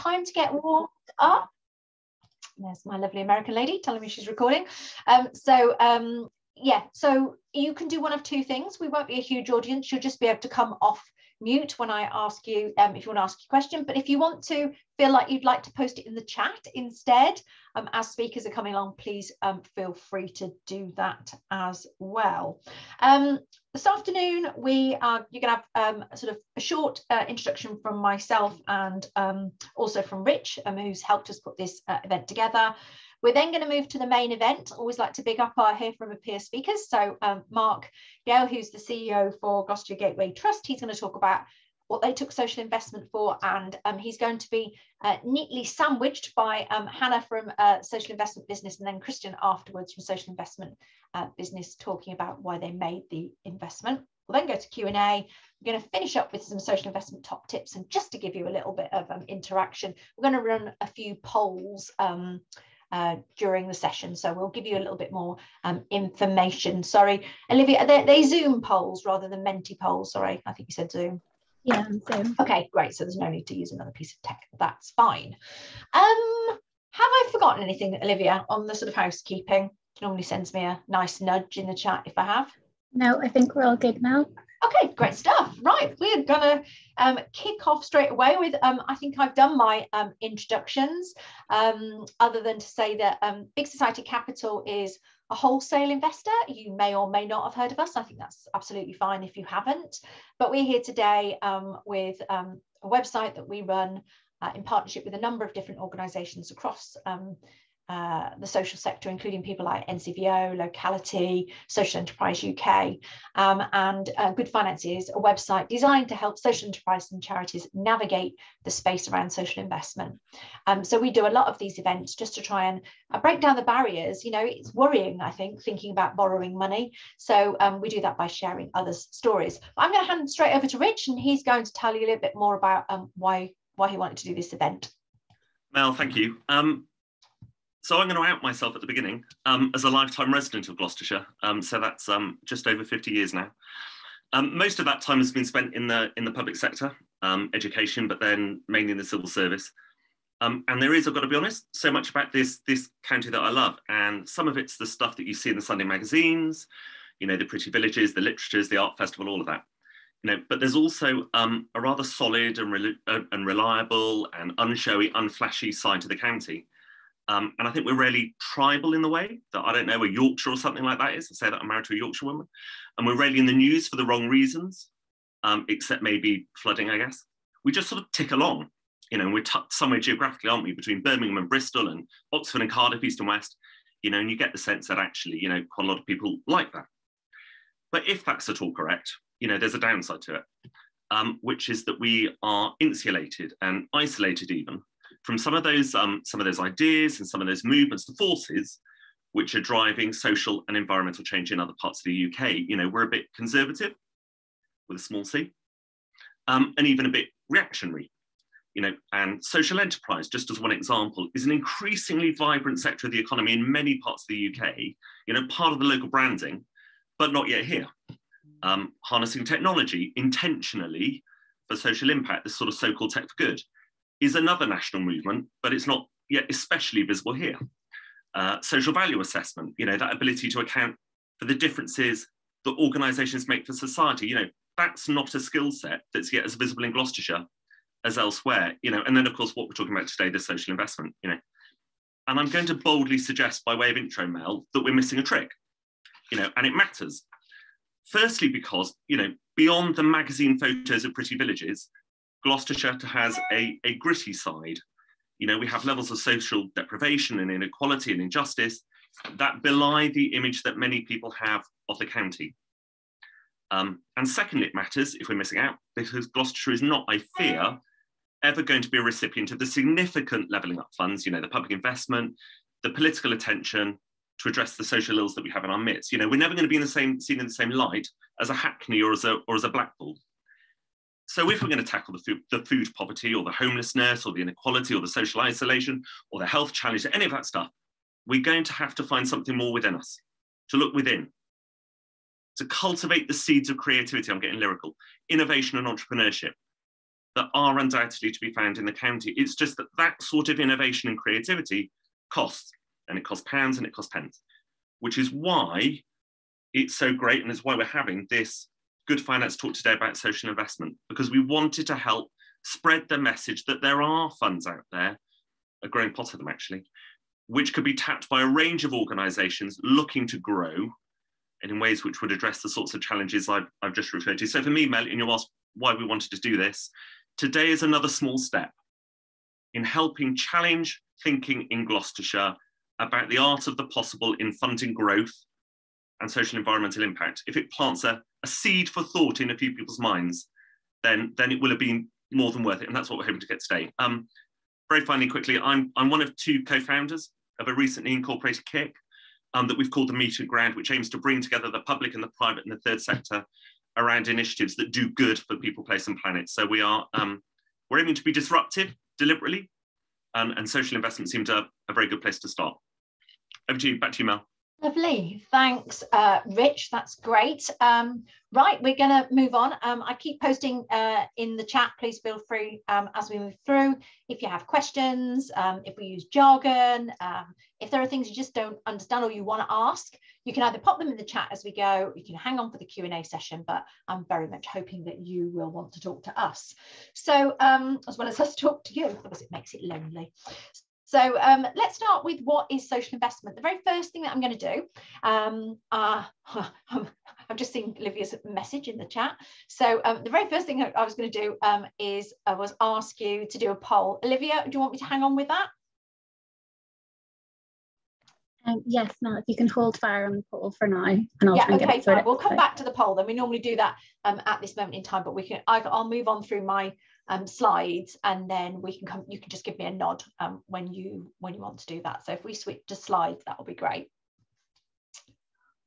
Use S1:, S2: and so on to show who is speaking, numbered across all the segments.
S1: time to get warmed up. There's my lovely American lady telling me she's recording. Yeah, so you can do one of two things. We won't be a huge audience. You'll just be able to come off mute when I ask you, if you want to ask a question. But if you want to feel like you'd like to post it in the chat instead, as speakers are coming along, please feel free to do that as well. This afternoon, you're going to have sort of a short introduction from myself and also from Rich, who's helped us put this event together. We're then going to move to the main event. Always like to big up our hear from a peer speakers. So Mark Gale, who's the CEO for Gloucestershire Gateway Trust, he's going to talk about what they took social investment for, and he's going to be neatly sandwiched by Hanna from Social Investment Business, and then Christian afterwards from Social Investment Business, talking about why they made the investment. We'll then go to Q&A. We're going to finish up with some social investment top tips, and just to give you a little bit of interaction, we're going to run a few polls during the session, so we'll give you a little bit more information. Sorry, Olivia, are they Zoom polls rather than Menti polls? Sorry, I think you said Zoom.
S2: Yeah, Zoom.
S1: Okay, great. So there's no need to use another piece of tech. That's fine. Have I forgotten anything, Olivia, on the sort of housekeeping? She normally sends me a nice nudge in the chat if I have.
S2: No, I think we're all good now.
S1: Okay, great stuff. Right, we're gonna kick off straight away with, I think I've done my introductions, other than to say that Big Society Capital is a wholesale investor. You may or may not have heard of us. I think that's absolutely fine if you haven't. But we're here today with a website that we run in partnership with a number of different organisations across the social sector, including people like NCVO, Locality, Social Enterprise UK, and Good Finance is a website designed to help social enterprises and charities navigate the space around social investment. So we do a lot of these events just to try and break down the barriers. You know, it's worrying, I think, thinking about borrowing money. So we do that by sharing others' stories. But I'm going to hand straight over to Rich, and he's going to tell you a little bit more about why he wanted to do this event.
S3: Mel, thank you. So I'm going to out myself at the beginning as a lifetime resident of Gloucestershire. So that's just over 50 years now. Most of that time has been spent in the public sector, education, but then mainly in the civil service. And there is, I've got to be honest, so much about this county that I love. And some of it's the stuff that you see in the Sunday magazines, you know, the pretty villages, the literatures, the art festival, all of that. You know, but there's also a rather solid and reliable and unshowy, unflashy side to the county. And I think we're really tribal in the way that, I don't know, a Yorkshire or something like that is. I say that I'm married to a Yorkshire woman. And we're really in the news for the wrong reasons, except maybe flooding, I guess. We just sort of tick along. You know, we're tucked somewhere geographically, aren't we, between Birmingham and Bristol and Oxford and Cardiff, east and west. You know, and you get the sense that actually, you know, quite a lot of people like that. But if that's at all correct, you know, there's a downside to it, which is that we are insulated and isolated even from some of those ideas and some of those movements, the forces which are driving social and environmental change in other parts of the UK. You know, we're a bit conservative with a small c, and even a bit reactionary. You know, and social enterprise, just as one example, is an increasingly vibrant sector of the economy in many parts of the UK, you know, part of the local branding, but not yet here. Harnessing technology intentionally for social impact, this sort of so-called tech for good, is another national movement, but it's not yet especially visible here. Social value assessment, you know, that ability to account for the differences that organisations make for society, you know, that's not a skill set that's yet as visible in Gloucestershire as elsewhere, you know. And then of course what we're talking about today, the social investment, you know. And I'm going to boldly suggest, by way of intro, Mel, that we're missing a trick, you know, and it matters. Firstly, because, you know, beyond the magazine photos of pretty villages, Gloucestershire has a gritty side. You know, we have levels of social deprivation and inequality and injustice that belie the image that many people have of the county. And secondly, it matters if we're missing out, because Gloucestershire is not, I fear, ever going to be a recipient of the significant levelling up funds, you know, the public investment, the political attention to address the social ills that we have in our midst. You know, we're never going to be seen in the same light as a Hackney or as a Blackpool. So if we're going to tackle the food poverty or the homelessness or the inequality or the social isolation or the health challenge, any of that stuff, we're going to have to find something more within us, to look within, to cultivate the seeds of creativity, I'm getting lyrical, innovation and entrepreneurship, that are undoubtedly to be found in the county. It's just that that sort of innovation and creativity costs, and it costs pounds and it costs pence, which is why it's so great, and it's why we're having this Good Finance talk today about social investment, because we wanted to help spread the message that there are funds out there, a growing pot of them actually, which could be tapped by a range of organisations looking to grow and in ways which would address the sorts of challenges I've just referred to. So for me, Mel, and you asked why we wanted to do this, today is another small step in helping challenge thinking in Gloucestershire about the art of the possible in funding growth and social environmental impact. If it plants a seed for thought in a few people's minds, then it will have been more than worth it. And that's what we're hoping to get today. Very finally, quickly, I'm one of two co-founders of a recently incorporated KIC that we've called the Meet and Ground, which aims to bring together the public and the private and the third sector around initiatives that do good for people, place and planet. So we're aiming to be disruptive deliberately, and social investment seemed a very good place to start. Over to you, back to you, Mel.
S1: Lovely, thanks, Rich. That's great. Right, we're going to move on. I keep posting in the chat. Please feel free as we move through. If you have questions, if we use jargon, if there are things you just don't understand or you want to ask, you can either pop them in the chat as we go. You can hang on for the Q&A session, but I'm very much hoping that you will want to talk to us. So as well as us talk to you, because it makes it lonely. So let's start with what is social investment. The very first thing that I'm going to do, I've just seen Olivia's message in the chat. So the very first thing that I was going to do is I was ask you to do a poll. Olivia, do you want me to hang on with that?
S2: Yes, Mel, if you can hold fire on the poll for now, and I'll try and get it sorted.
S1: We'll come back to the poll. Then we normally do that at this moment in time, but I'll move on through my slides, and then we can come. You can just give me a nod when you want to do that. So if we switch to slides, that will be great.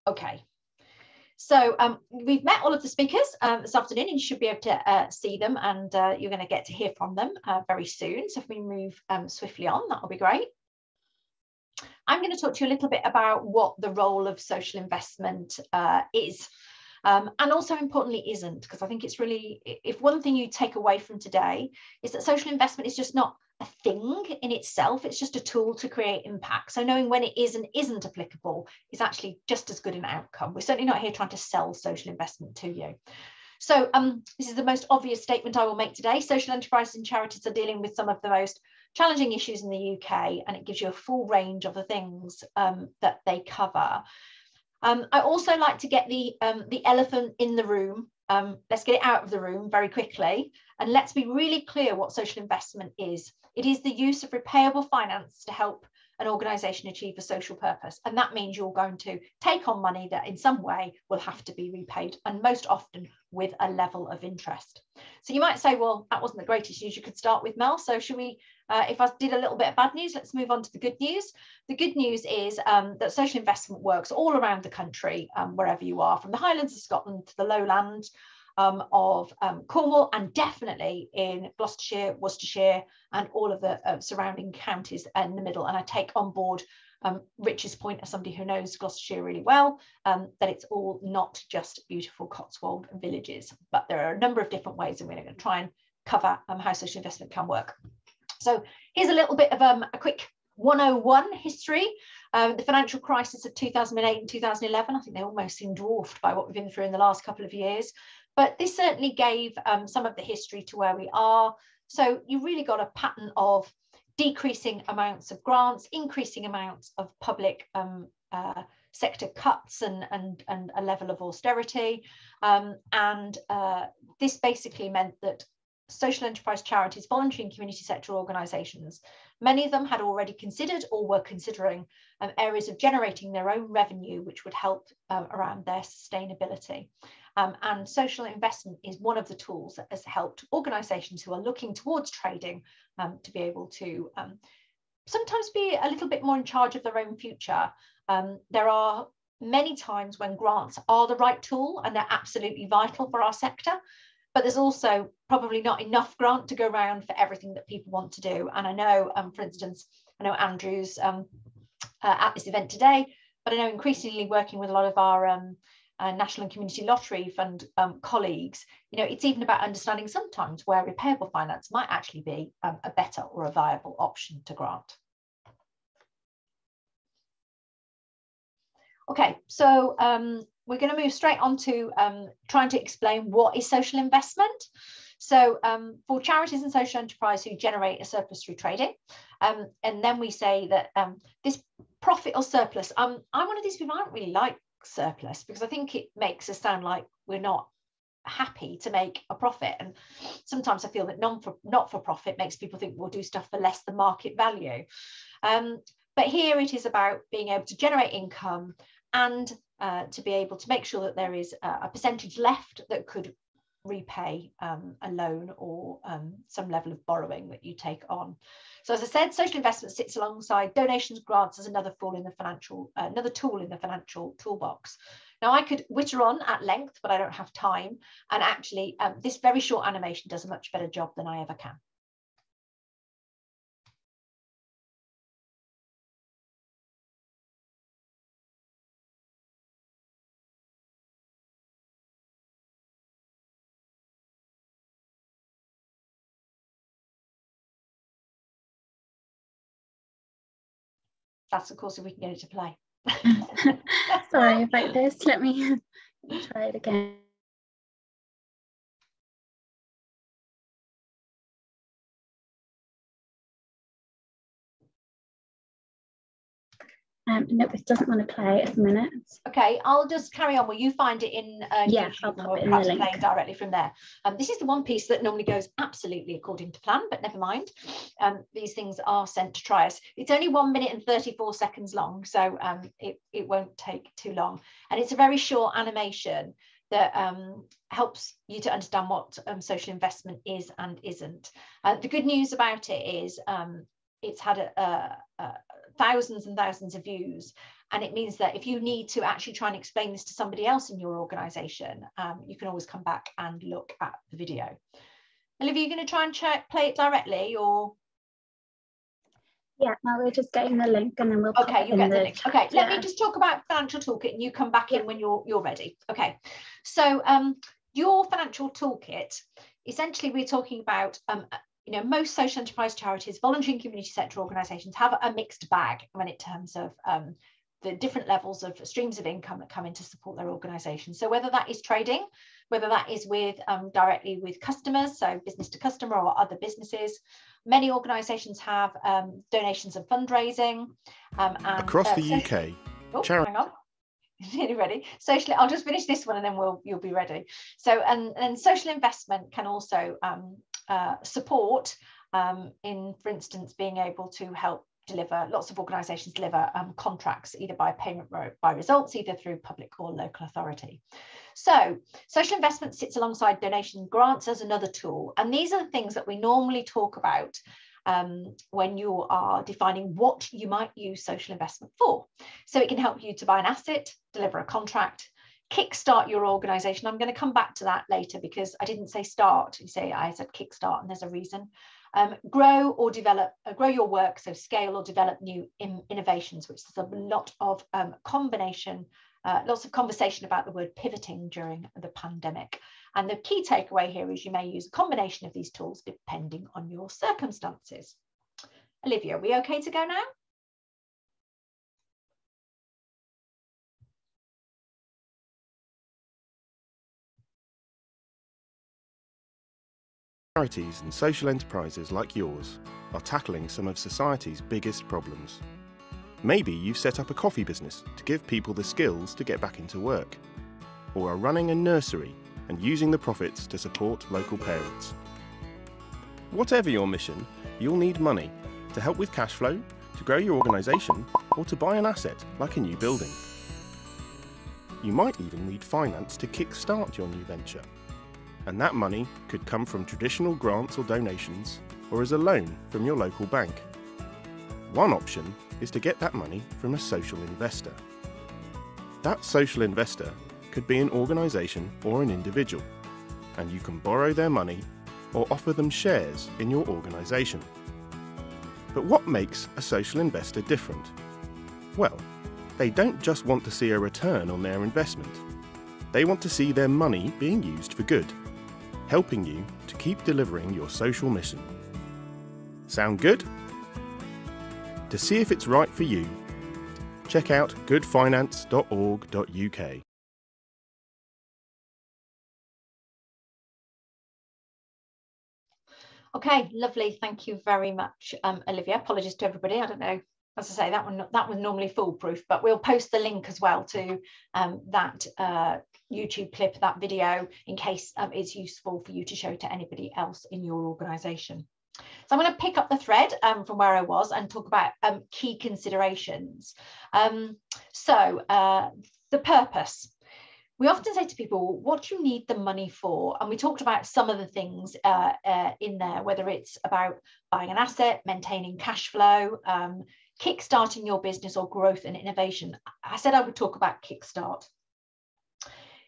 S1: Okay. So we've met all of the speakers this afternoon, and you should be able to see them, and you're going to get to hear from them very soon. So if we move swiftly on, that will be great. I'm going to talk to you a little bit about what the role of social investment is, and also importantly isn't, because I think it's really, if one thing you take away from today is that social investment is just not a thing in itself, it's just a tool to create impact. So knowing when it is and isn't applicable is actually just as good an outcome. We're certainly not here trying to sell social investment to you. So this is the most obvious statement I will make today. Social enterprises and charities are dealing with some of the most challenging issues in the UK, and it gives you a full range of the things that they cover. I also like to get the elephant in the room. Let's get it out of the room very quickly, and let's be really clear what social investment is. It is the use of repayable finance to help an organisation achieve a social purpose, and that means you're going to take on money that in some way will have to be repaid, and most often with a level of interest. So you might say, well, that wasn't the greatest news you could start with, Mel, so should we, if I did a little bit of bad news, let's move on to the good news. The good news is that social investment works all around the country, wherever you are, from the Highlands of Scotland to the lowlands of Cornwall, and definitely in Gloucestershire, Worcestershire, and all of the surrounding counties in the middle. And I take on board Rich's point as somebody who knows Gloucestershire really well, that it's all not just beautiful Cotswold villages, but there are a number of different ways, and we're going to try and cover how social investment can work. So here's a little bit of a quick 101 history. The financial crisis of 2008 and 2011, I think they almost seem dwarfed by what we've been through in the last couple of years. But this certainly gave some of the history to where we are. So you really got a pattern of decreasing amounts of grants, increasing amounts of public sector cuts and a level of austerity. This basically meant that social enterprise charities, voluntary and community sector organisations, many of them had already considered or were considering areas of generating their own revenue, which would help around their sustainability. And social investment is one of the tools that has helped organisations who are looking towards trading to be able to sometimes be a little bit more in charge of their own future. There are many times when grants are the right tool and they're absolutely vital for our sector, but there's also probably not enough grant to go around for everything that people want to do. And I know, for instance, I know Andrew's at this event today, but I know increasingly working with a lot of our National and Community Lottery Fund colleagues, it's even about understanding sometimes where repayable finance might actually be a better or a viable option to grant. Okay, so we're going to move straight on to trying to explain what is social investment. So for charities and social enterprise who generate a surplus through trading, and then we say that this profit or surplus, I'm one of these people, I don't really like surplus because I think it makes us sound like we're not happy to make a profit, and sometimes I feel that not for profit makes people think we'll do stuff for less than market value. But here it is about being able to generate income and to be able to make sure that there is a percentage left that could repay a loan or some level of borrowing that you take on. So as I said, social investment sits alongside donations, grants as another tool in the financial toolbox. Now I could witter on at length, but I don't have time. And actually, this very short animation does a much better job than I ever can. That's of course if we can get it to play.
S2: Sorry about this. Let me try it again. Nope, it doesn't want to play at the minute.
S1: Okay, I'll just carry on. Will you find it in
S2: yeah,
S1: YouTube,
S2: I'll
S1: and we'll
S2: pop it in
S1: perhaps
S2: the link.
S1: play directly from there. This is the one piece that normally goes absolutely according to plan, but never mind. These things are sent to try us. It's only 1 minute and 34 seconds long, so it won't take too long. And it's a very short animation that helps you to understand what social investment is and isn't. The good news about it is it's had thousands and thousands of views, and it means that if you need to actually try and explain this to somebody else in your organisation, you can always come back and look at the video. Olivia, you're going to try and play it directly, or?
S2: Yeah, now we're just getting the link and then we'll pop
S1: okay,
S2: it
S1: you
S2: in
S1: get the link.
S2: chat.
S1: Okay, let me just talk about financial toolkit and you come back in when you're ready. Okay, so your financial toolkit, essentially we're talking about most social enterprise charities, voluntary and community sector organisations have a mixed bag when it terms of the different levels of streams of income that come in to support their organisation. So whether that is trading, whether that is with directly with customers, so business to customer or other businesses. Many organisations have donations and fundraising. And,
S4: across the UK.
S1: Hang on. Nearly ready. Socially, I'll just finish this one and then you'll be ready. So and social investment can also support in, for instance, being able to help deliver, lots of organisations deliver contracts either by payment by results, either through public or local authority. So social investment sits alongside donation grants as another tool, and these are the things that we normally talk about when you are defining what you might use social investment for. So it can help you to buy an asset, deliver a contract, kickstart your organisation. I'm going to come back to that later because I didn't say start. I said kickstart, and there's a reason. Grow or develop, grow your work, so scale or develop new innovations, which is a lot of lots of conversation about the word pivoting during the pandemic. And the key takeaway here is you may use a combination of these tools depending on your circumstances. Olivia, are we okay to go now?
S4: Charities and social enterprises like yours are tackling some of society's biggest problems. Maybe you've set up a coffee business to give people the skills to get back into work, or are running a nursery and using the profits to support local parents. Whatever your mission, you'll need money to help with cash flow, to grow your organisation, or to buy an asset like a new building. You might even need finance to kick-start your new venture. And that money could come from traditional grants or donations, or as a loan from your local bank. One option is to get that money from a social investor. That social investor could be an organisation or an individual, and you can borrow their money or offer them shares in your organisation. But what makes a social investor different? Well, they don't just want to see a return on their investment. They want to see their money being used for good, helping you to keep delivering your social mission. Sound good? To see if it's right for you, check out goodfinance.org.uk.
S1: Okay, lovely. Thank you very much, Olivia. Apologies to everybody. I don't know, as I say, that was normally foolproof, but we'll post the link as well to that YouTube clip, that video, in case it's useful for you to show to anybody else in your organisation. So I'm going to pick up the thread from where I was and talk about key considerations. The purpose. We often say to people, what do you need the money for? And we talked about some of the things in there, whether it's about buying an asset, maintaining cash flow, kickstarting your business, or growth and innovation. I said I would talk about kickstart.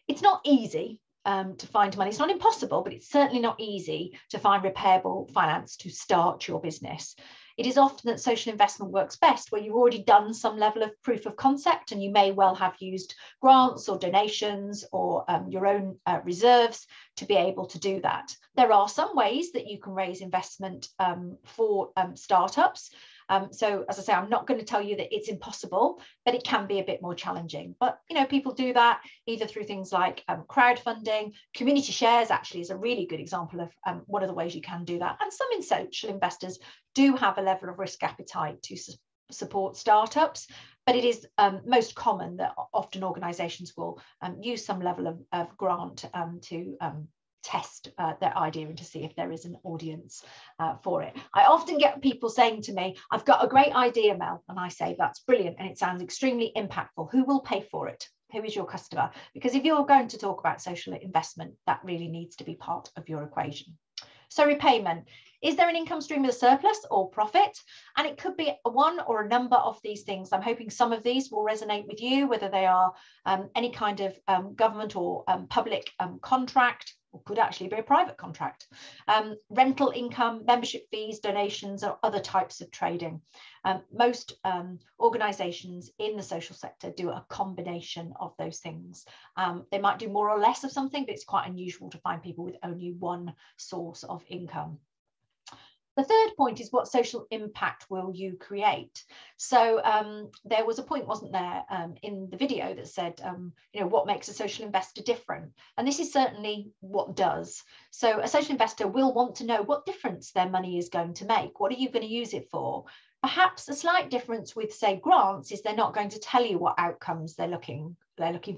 S1: It's not easy to find money. It's not impossible, but it's certainly not easy to find repayable finance to start your business. It is often that social investment works best where you've already done some level of proof of concept, and you may well have used grants or donations or your own reserves to be able to do that. There are some ways that you can raise investment for startups. So as I say, I'm not going to tell you that it's impossible, but it can be a bit more challenging. But, you know, people do that either through things like crowdfunding. Community shares actually is a really good example of one of the ways you can do that. And some social investors do have a level of risk appetite to support startups, but it is most common that often organisations will use some level of grant to test their idea and to see if there is an audience for it. I often get people saying to me, I've got a great idea, Mel, and I say, that's brilliant and it sounds extremely impactful. Who will pay for it? Who is your customer? Because if you're going to talk about social investment, that really needs to be part of your equation. So repayment. Is there an income stream with a surplus or profit? And it could be one or a number of these things. I'm hoping some of these will resonate with you, whether they are any kind of government or public contract, or could actually be a private contract, rental income, membership fees, donations, or other types of trading. Most organisations in the social sector do a combination of those things. They might do more or less of something, but it's quite unusual to find people with only one source of income. The third point is, what social impact will you create? So there was a point, wasn't there, in the video that said, you know, what makes a social investor different? And this is certainly what does. So a social investor will want to know what difference their money is going to make. What are you going to use it for? Perhaps a slight difference with, say, grants is they're not going to tell you what outcomes they're looking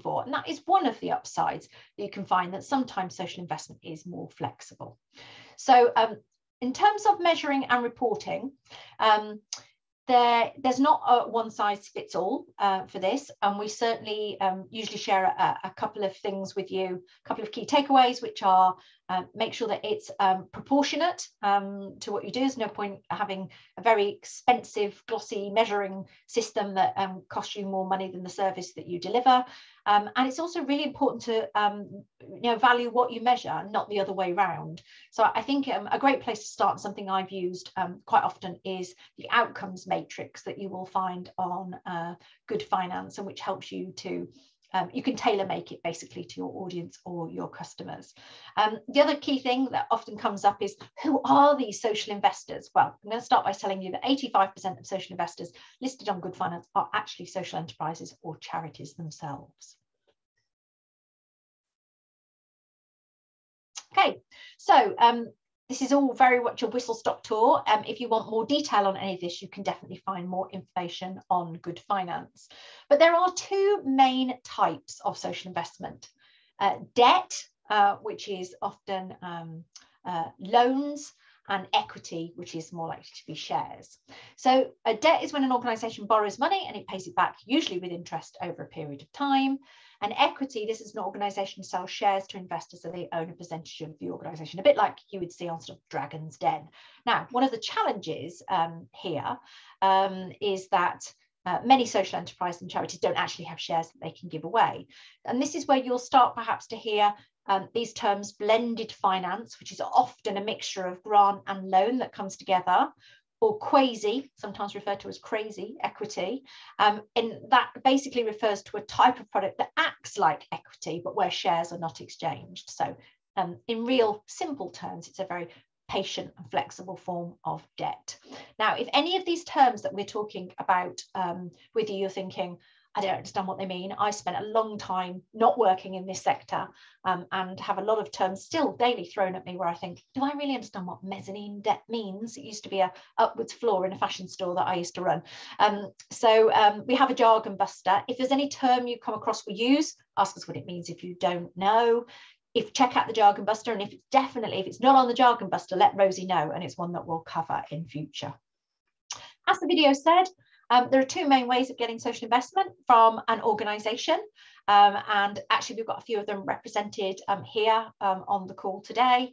S1: for. And that is one of the upsides that you can find, that sometimes social investment is more flexible. So in terms of measuring and reporting, there's not a one size fits all for this, and we certainly usually share a couple of things with you, a couple of key takeaways, which are make sure that it's proportionate to what you do. There's no point having a very expensive, glossy measuring system that costs you more money than the service that you deliver. And it's also really important to you know, value what you measure, not the other way around. So I think a great place to start, something I've used quite often, is the outcomes matrix that you will find on Good Finance, and which helps you to you can tailor make it basically to your audience or your customers. The other key thing that often comes up is, who are these social investors? Well, I'm going to start by telling you that 85% of social investors listed on Good Finance are actually social enterprises or charities themselves. Okay, so this is all very much a whistle-stop tour. If you want more detail on any of this, you can definitely find more information on Good Finance. But there are two main types of social investment. Debt, which is often loans, and equity, which is more likely to be shares. So a debt is when an organisation borrows money and it pays it back, usually with interest over a period of time. And equity, this is an organisation sells shares to investors so they own a percentage of the organisation, a bit like you would see on sort of Dragon's Den. Now, one of the challenges here is that many social enterprises and charities don't actually have shares that they can give away. And this is where you'll start perhaps to hear these terms: blended finance, which is often a mixture of grant and loan that comes together, or quasi, sometimes referred to as crazy equity. And that basically refers to a type of product that acts like equity, but where shares are not exchanged. So in real simple terms, it's a very patient and flexible form of debt. Now, if any of these terms that we're talking about with you, you're thinking, I don't understand what they mean. I spent a long time not working in this sector and have a lot of terms still daily thrown at me where I think, do I really understand what mezzanine debt means? It used to be a upwards floor in a fashion store that I used to run. So we have a jargon buster. If there's any term you come across we use, ask us what it means if you don't know. Check out the jargon buster, and if it's not on the jargon buster, let Rosie know, and it's one that we'll cover in future. As the video said, there are two main ways of getting social investment from an organisation, and actually we've got a few of them represented here on the call today.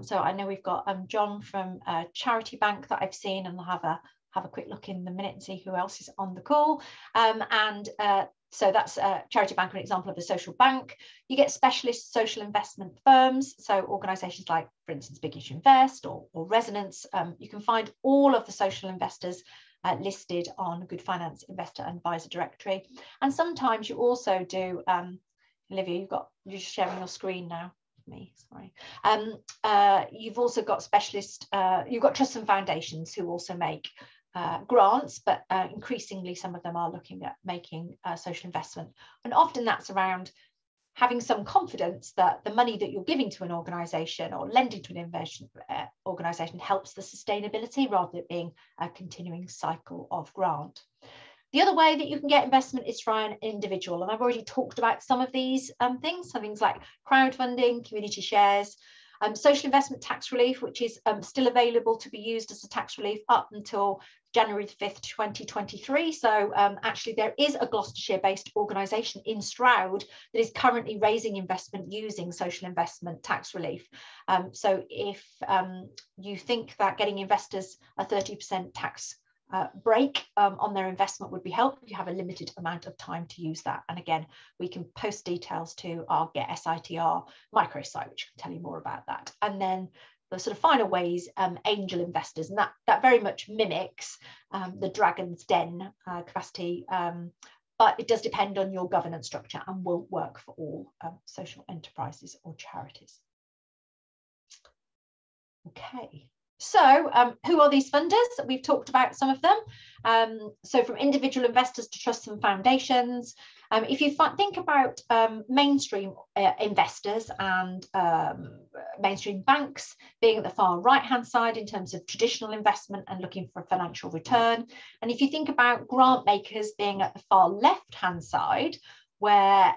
S1: So I know we've got John from Charity Bank that I've seen, and I'll have a quick look in the minute and see who else is on the call. So that's Charity Bank, an example of a social bank. You get specialist social investment firms, so organisations like, for instance, Big Issue Invest or Resonance. You can find all of the social investors listed on Good Finance Investor and Advisor Directory. And sometimes you also do, Olivia, you're sharing your screen now. Me, sorry. You've also got specialist, you've got trusts and foundations who also make grants, but increasingly some of them are looking at making social investment, and often that's around having some confidence that the money that you're giving to an organisation or lending to an organisation helps the sustainability rather than it being a continuing cycle of grant. The other way that you can get investment is from an individual, and I've already talked about some of these things, so things like crowdfunding, community shares, social investment tax relief, which is still available to be used as a tax relief up until January the 5th, 2023. So actually there is a Gloucestershire-based organisation in Stroud that is currently raising investment using social investment tax relief. So if you think that getting investors a 30% tax break on their investment would be helpful, you have a limited amount of time to use that. And again, we can post details to our Get SITR microsite, which can tell you more about that. And then the sort of final ways, angel investors, and that very much mimics the Dragon's Den capacity, but it does depend on your governance structure and won't work for all social enterprises or charities. Okay. So who are these funders? We've talked about some of them. So from individual investors to trusts and foundations. If you think about mainstream investors and mainstream banks being at the far right-hand side in terms of traditional investment and looking for a financial return. And if you think about grant makers being at the far left-hand side, where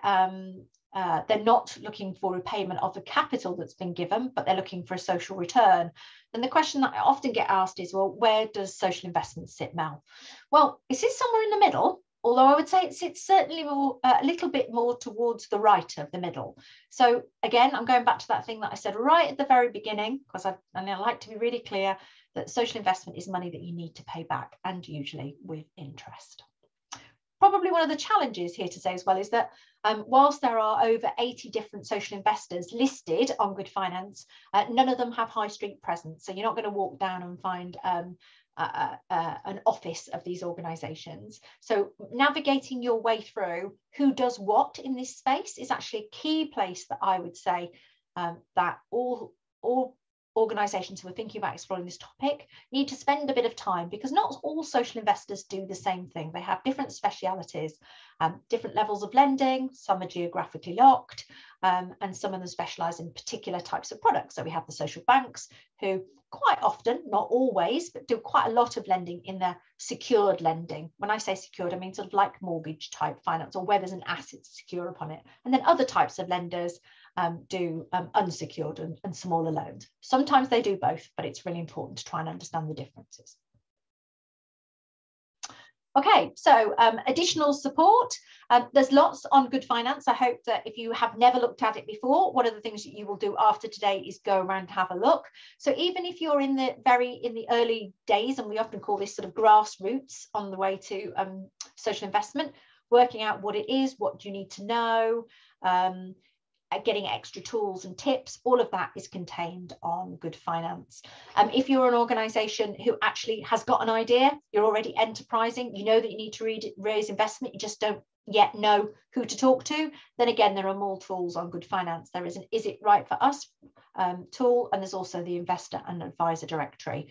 S1: they're not looking for repayment of the capital that's been given, but they're looking for a social return. Then the question that I often get asked is, well, where does social investment sit, Mel? Well, it sits somewhere in the middle, although I would say it sits certainly more, a little bit more towards the right of the middle. So again, I'm going back to that thing that I said right at the very beginning, because I like to be really clear that social investment is money that you need to pay back, and usually with interest. Probably one of the challenges here to say as well is that whilst there are over 80 different social investors listed on Good Finance, none of them have high street presence. So you're not going to walk down and find an office of these organisations. So navigating your way through who does what in this space is actually a key place that I would say that all organisations who are thinking about exploring this topic need to spend a bit of time, because not all social investors do the same thing. They have different specialities, different levels of lending. Some are geographically locked, and some of them specialise in particular types of products. So we have the social banks who quite often, not always, but do quite a lot of lending in their secured lending. When I say secured, I mean sort of like mortgage type finance, or where there's an asset secure upon it. And then other types of lenders do unsecured and smaller loans. Sometimes they do both, but it's really important to try and understand the differences. Okay, so additional support. There's lots on Good Finance. I hope that if you have never looked at it before, one of the things that you will do after today is go around and have a look. So even if you're in the early days, and we often call this sort of grassroots on the way to social investment, working out what it is, what do you need to know, getting extra tools and tips, all of that is contained on Good Finance. If you're an organisation who actually has got an idea, you're already enterprising, you know that you need to raise investment, you just don't yet know who to talk to, then again, there are more tools on Good Finance. There is an Is It Right for Us tool, and there's also the Investor and Advisor Directory,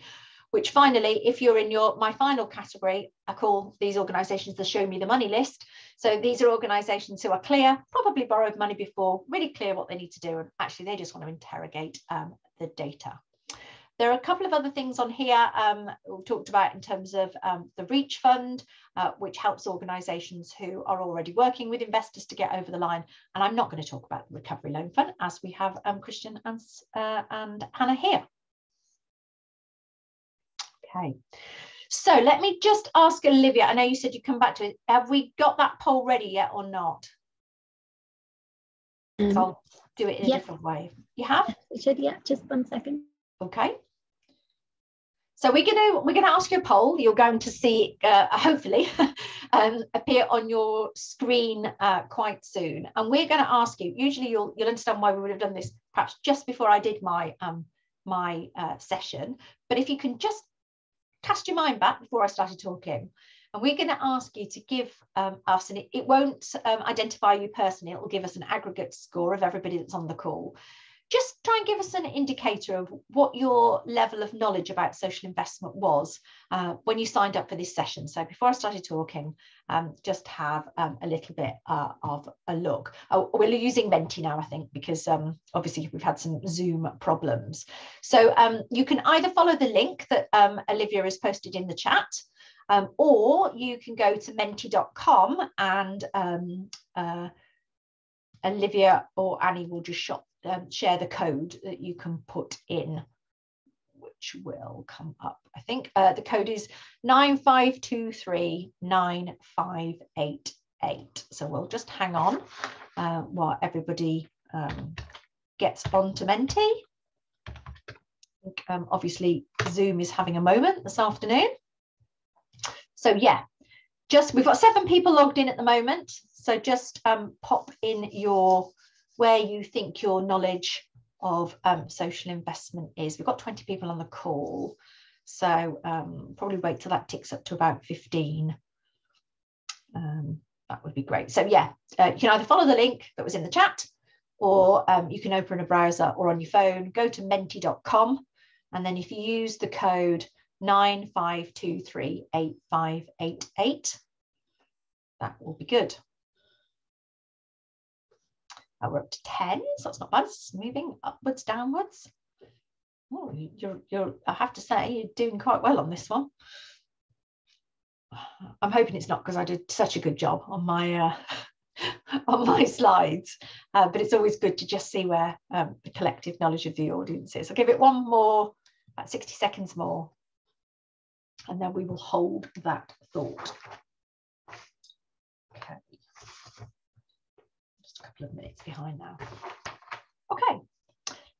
S1: which finally, if you're in my final category, I call these organisations the Show Me the Money list. So these are organisations who are clear, probably borrowed money before, really clear what they need to do, and actually they just want to interrogate the data. There are a couple of other things on here we talked about in terms of the Reach Fund, which helps organisations who are already working with investors to get over the line. And I'm not going to talk about the Recovery Loan Fund as we have Christian and Hannah here. Okay, so let me just ask Olivia, I know you said you'd come back to it. Have we got that poll ready yet or not? So I'll do it in a different way. You have?
S2: We should, yeah, just 1 second.
S1: Okay. So we're gonna ask you a poll. You're going to see hopefully appear on your screen quite soon. And we're going to ask you. Usually you'll understand why we would have done this perhaps just before I did my session. But if you can just cast your mind back before I started talking, and we're going to ask you to give us, and it won't identify you personally. It will give us an aggregate score of everybody that's on the call. Just try and give us an indicator of what your level of knowledge about social investment was when you signed up for this session. So before I started talking, just have a little bit of a look. We're using Menti now, I think, because obviously we've had some Zoom problems. So you can either follow the link that Olivia has posted in the chat, or you can go to menti.com and Olivia or Annie will just share the code that you can put in, which will come up. I think the code is 95239588. So we'll just hang on while everybody gets onto Menti. I think, obviously Zoom is having a moment this afternoon. So yeah, we've got 7 people logged in at the moment. So just pop in where you think your knowledge of social investment is. We've got 20 people on the call, so probably wait till that ticks up to about 15. That would be great. So yeah, you can either follow the link that was in the chat, or you can open a browser or on your phone, go to menti.com, and then if you use the code 95238588, that will be good. We're up to 10, so that's not bad. It's moving upwards, downwards. Oh, I have to say, you're doing quite well on this one. I'm hoping it's not because I did such a good job on my on my slides, but it's always good to just see where the collective knowledge of the audience is. I'll give it one more, about 60 seconds more, and then we will hold that thought. Okay. A couple of minutes behind now. Okay,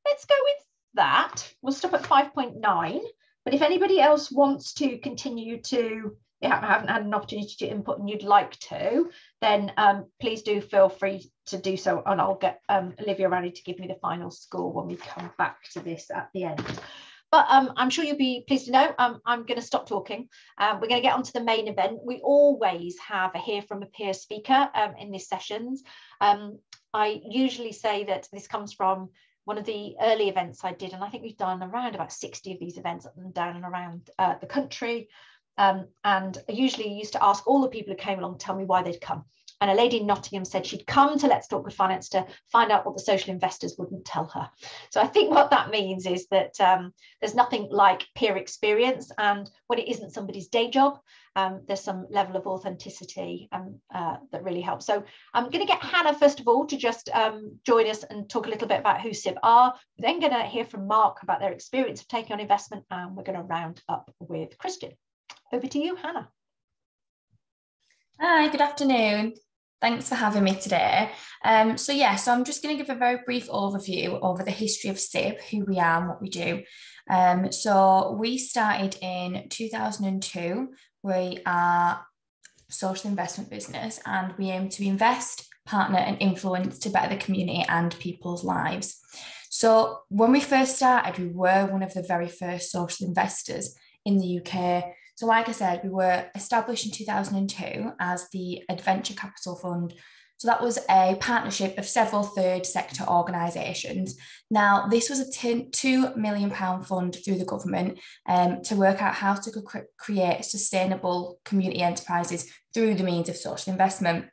S1: let's go with that. We'll stop at 5.9, but if anybody else wants to continue to, you haven't had an opportunity to input and you'd like to, then please do feel free to do so, and I'll get Olivia Rani to give me the final score when we come back to this at the end. But I'm sure you'll be pleased to know I'm going to stop talking. We're going to get on to the main event. We always have a hear from a peer speaker in these sessions. I usually say that this comes from one of the early events I did, and I think we've done around about 60 of these events up and down and around the country. And I usually used to ask all the people who came along to tell me why they'd come. And a lady in Nottingham said she'd come to Let's Talk Good Finance to find out what the social investors wouldn't tell her. So I think what that means is that there's nothing like peer experience. And when it isn't somebody's day job, there's some level of authenticity that really helps. So I'm going to get Hannah, first of all, to just join us and talk a little bit about who SIB are. We're then going to hear from Mark about their experience of taking on investment. And we're going to round up with Christian. Over to you, Hannah.
S5: Hi, good afternoon. Thanks for having me today. So I'm just going to give a very brief overview over the history of SIB, who we are and what we do. So we started in 2002. We are a social investment business, and we aim to invest partner and influence to better the community and people's lives. So when we first started, we were one of the very first social investors in the UK. So like I said, we were established in 2002 as the Adventure Capital Fund. So that was a partnership of several third sector organisations. Now, this was a £2 million fund through the government to work out how to create sustainable community enterprises through the means of social investment.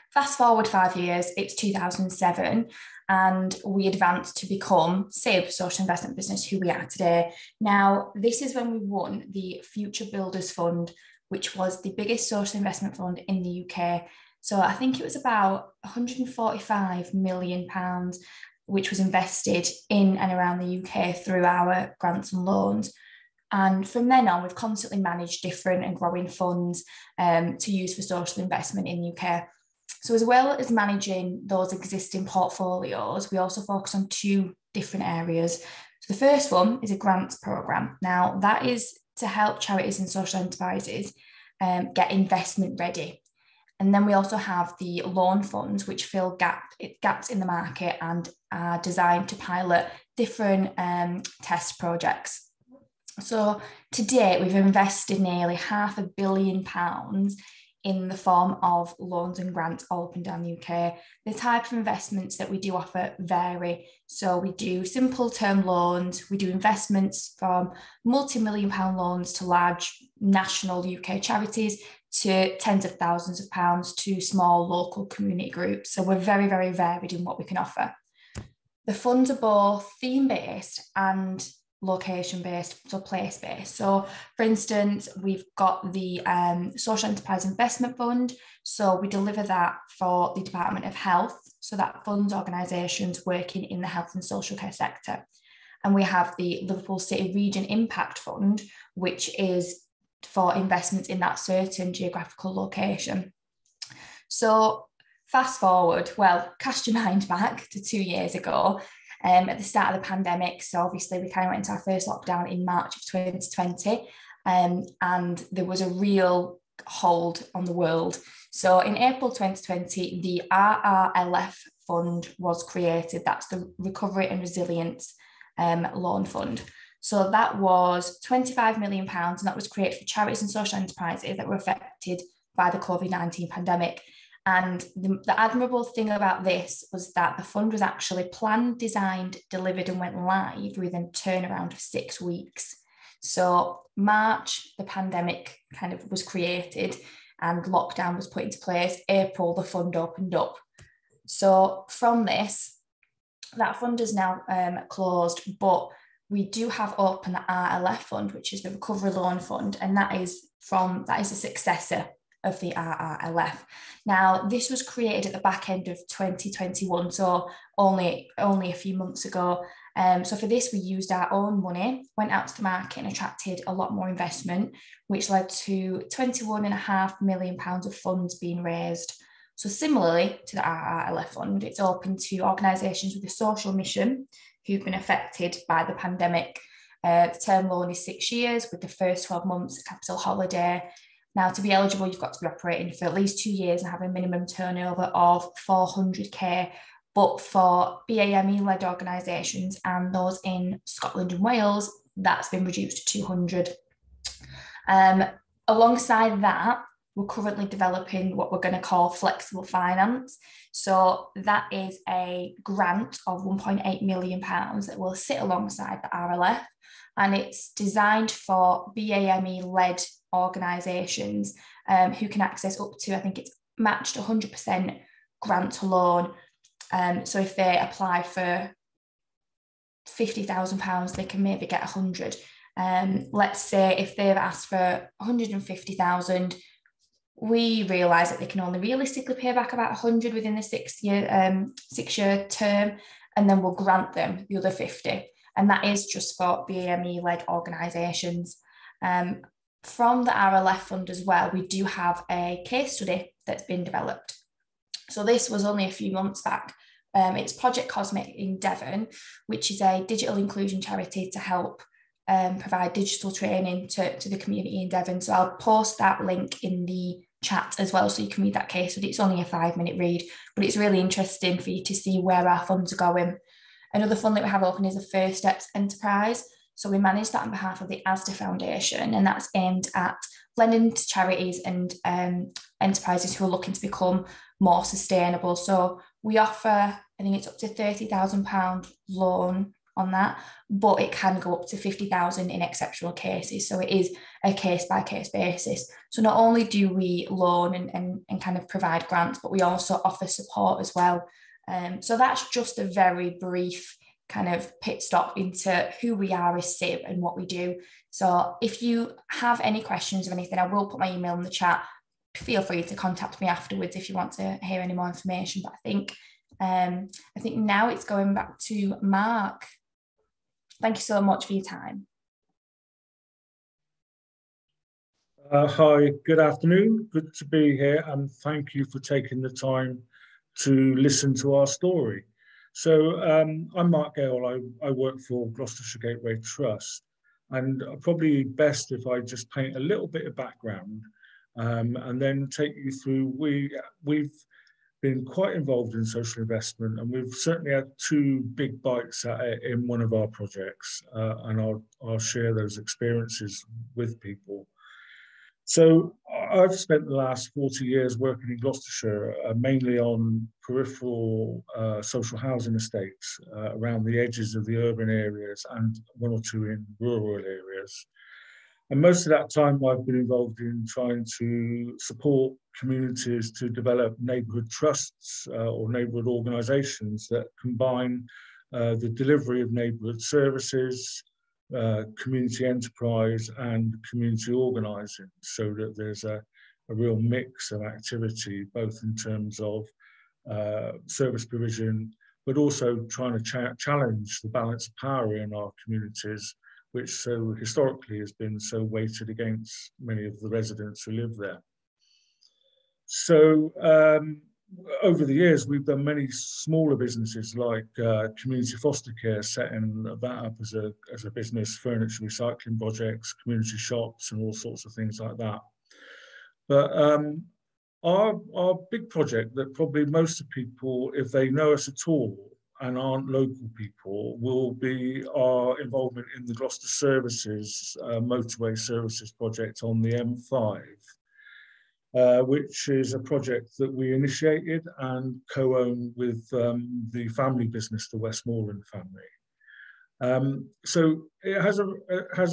S5: Fast forward 5 years, it's 2007, and we advanced to become SIB, Social Investment Business, who we are today. Now, this is when we won the Future Builders Fund, which was the biggest social investment fund in the UK. So I think it was about £145 million, which was invested in and around the UK through our grants and loans. And from then on, we've constantly managed different and growing funds to use for social investment in the UK. So as well as managing those existing portfolios, we also focus on two different areas. So the first one is a grants programme. Now, that is to help charities and social enterprises get investment ready. And then we also have the loan funds, which fill gaps in the market and are designed to pilot different test projects. So to date, we've invested nearly £500 million in the form of loans and grants all up and down the UK. The type of investments that we do offer vary. So we do simple term loans, we do investments from multi-million-pound loans to large national UK charities, to tens of thousands of pounds to small local community groups. So we're very, very varied in what we can offer. The funds are both theme-based and location-based, so place-based. So for instance, we've got the Social Enterprise Investment Fund. So we deliver that for the Department of Health. So that funds organisations working in the health and social care sector. And we have the Liverpool City Region Impact Fund, which is for investments in that certain geographical location. So fast forward, well, cast your mind back to 2 years ago, at the start of the pandemic. So obviously we kind of went into our first lockdown in March of 2020, and there was a real hold on the world. So in April 2020, the RRLF fund was created. That's the Recovery and Resilience Loan Fund. So that was £25 million, and that was created for charities and social enterprises that were affected by the COVID-19 pandemic. And the admirable thing about this was that the fund was actually planned, designed, delivered, and went live within a turnaround of 6 weeks. So March, the pandemic kind of was created and lockdown was put into place. April, the fund opened up. So from this, that fund is now closed, but we do have open the RLF fund, which is the Recovery Loan Fund, and that is a successor of the RRLF. Now, this was created at the back end of 2021, so only a few months ago. So for this, we used our own money, went out to the market and attracted a lot more investment, which led to £21.5 million of funds being raised. So similarly to the RRLF fund, it's open to organisations with a social mission who've been affected by the pandemic. The term loan is 6 years with the first 12 months capital holiday. Now, to be eligible, you've got to be operating for at least 2 years and have a minimum turnover of 400k. But for BAME-led organisations and those in Scotland and Wales, that's been reduced to 200. Alongside that, we're currently developing what we're going to call flexible finance. So that is a grant of £1.8 million that will sit alongside the RLF, and it's designed for BAME-led organisations who can access up to, I think it's matched 100% grant to loan. So if they apply for £50,000, they can maybe get 100. Let's say if they've asked for 150,000, we realise that they can only realistically pay back about 100 within the 6 year term, and then we'll grant them the other 50. And that is just for BAME-led organisations. From the RLF fund as well, we do have a case study that's been developed. So this was only a few months back. It's Project Cosmic in Devon, which is a digital inclusion charity to help provide digital training to the community in Devon. So I'll post that link in the chat as well, so you can read that case study. It's only a 5-minute read, but it's really interesting for you to see where our funds are going. Another fund that we have open is a First Steps Enterprise. So we manage that on behalf of the ASDA Foundation, and that's aimed at lending to charities and enterprises who are looking to become more sustainable. So we offer, I think it's up to £30,000 loan on that, but it can go up to 50,000 in exceptional cases. So it is a case-by-case basis. So not only do we loan and kind of provide grants, but we also offer support as well. So that's just a very brief kind of pit stop into who we are as SIB and what we do. So if you have any questions or anything, I will put my email in the chat. Feel free to contact me afterwards if you want to hear any more information. But I think now it's going back to Mark. Thank you so much for your time.
S6: Hi, good afternoon. Good to be here, and thank you for taking the time to listen to our story. So I'm Mark Gale. I work for Gloucestershire Gateway Trust, and probably best if I just paint a little bit of background and then take you through. We've been quite involved in social investment, and we've certainly had 2 big bites at it in one of our projects, and I'll share those experiences with people. So I've spent the last 40 years working in Gloucestershire, mainly on peripheral social housing estates around the edges of the urban areas and 1 or 2 in rural areas. And most of that time I've been involved in trying to support communities to develop neighbourhood trusts or neighbourhood organisations that combine the delivery of neighbourhood services, community enterprise and community organising, so that there's a real mix of activity, both in terms of service provision, but also trying to challenge the balance of power in our communities, which so historically has been so weighted against many of the residents who live there. So over the years, we've done many smaller businesses like community foster care, setting that up as a business, furniture recycling projects, community shops, and all sorts of things like that. But our big project that probably most of people, if they know us at all and aren't local people, will be our involvement in the Gloucester Services motorway services project on the M5. Which is a project that we initiated and co-own with the family business, the Westmoreland family. So it has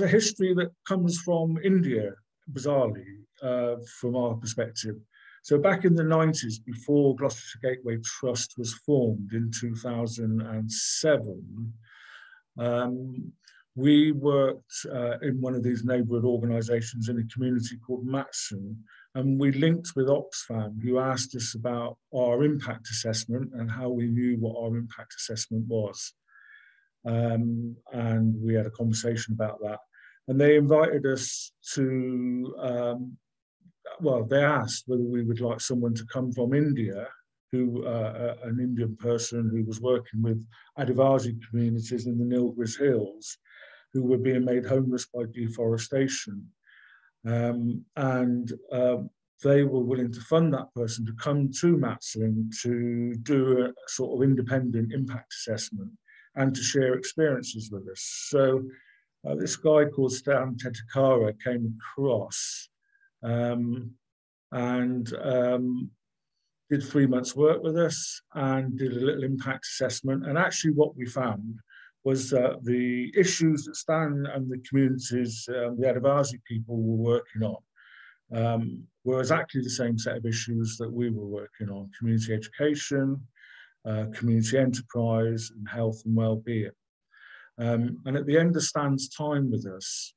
S6: a history that comes from India, bizarrely, from our perspective. So back in the 90s, before Gloucestershire Gateway Trust was formed in 2007, we worked in one of these neighbourhood organisations in a community called Matson, and we linked with Oxfam, who asked us about our impact assessment and how we knew what our impact assessment was. And we had a conversation about that. And they invited us to, well, they asked whether we would like someone to come from India, who an Indian person who was working with Adivasi communities in the Nilgiris Hills, who were being made homeless by deforestation. They were willing to fund that person to come to Matson to do a sort of independent impact assessment and to share experiences with us. So this guy called Stannard came across did 3 months work with us and did a little impact assessment. And actually what we found was that the issues that Stan and the communities, the Adivasi people were working on, were exactly the same set of issues that we were working on: community education, community enterprise, and health and well-being. And at the end of Stan's time with us,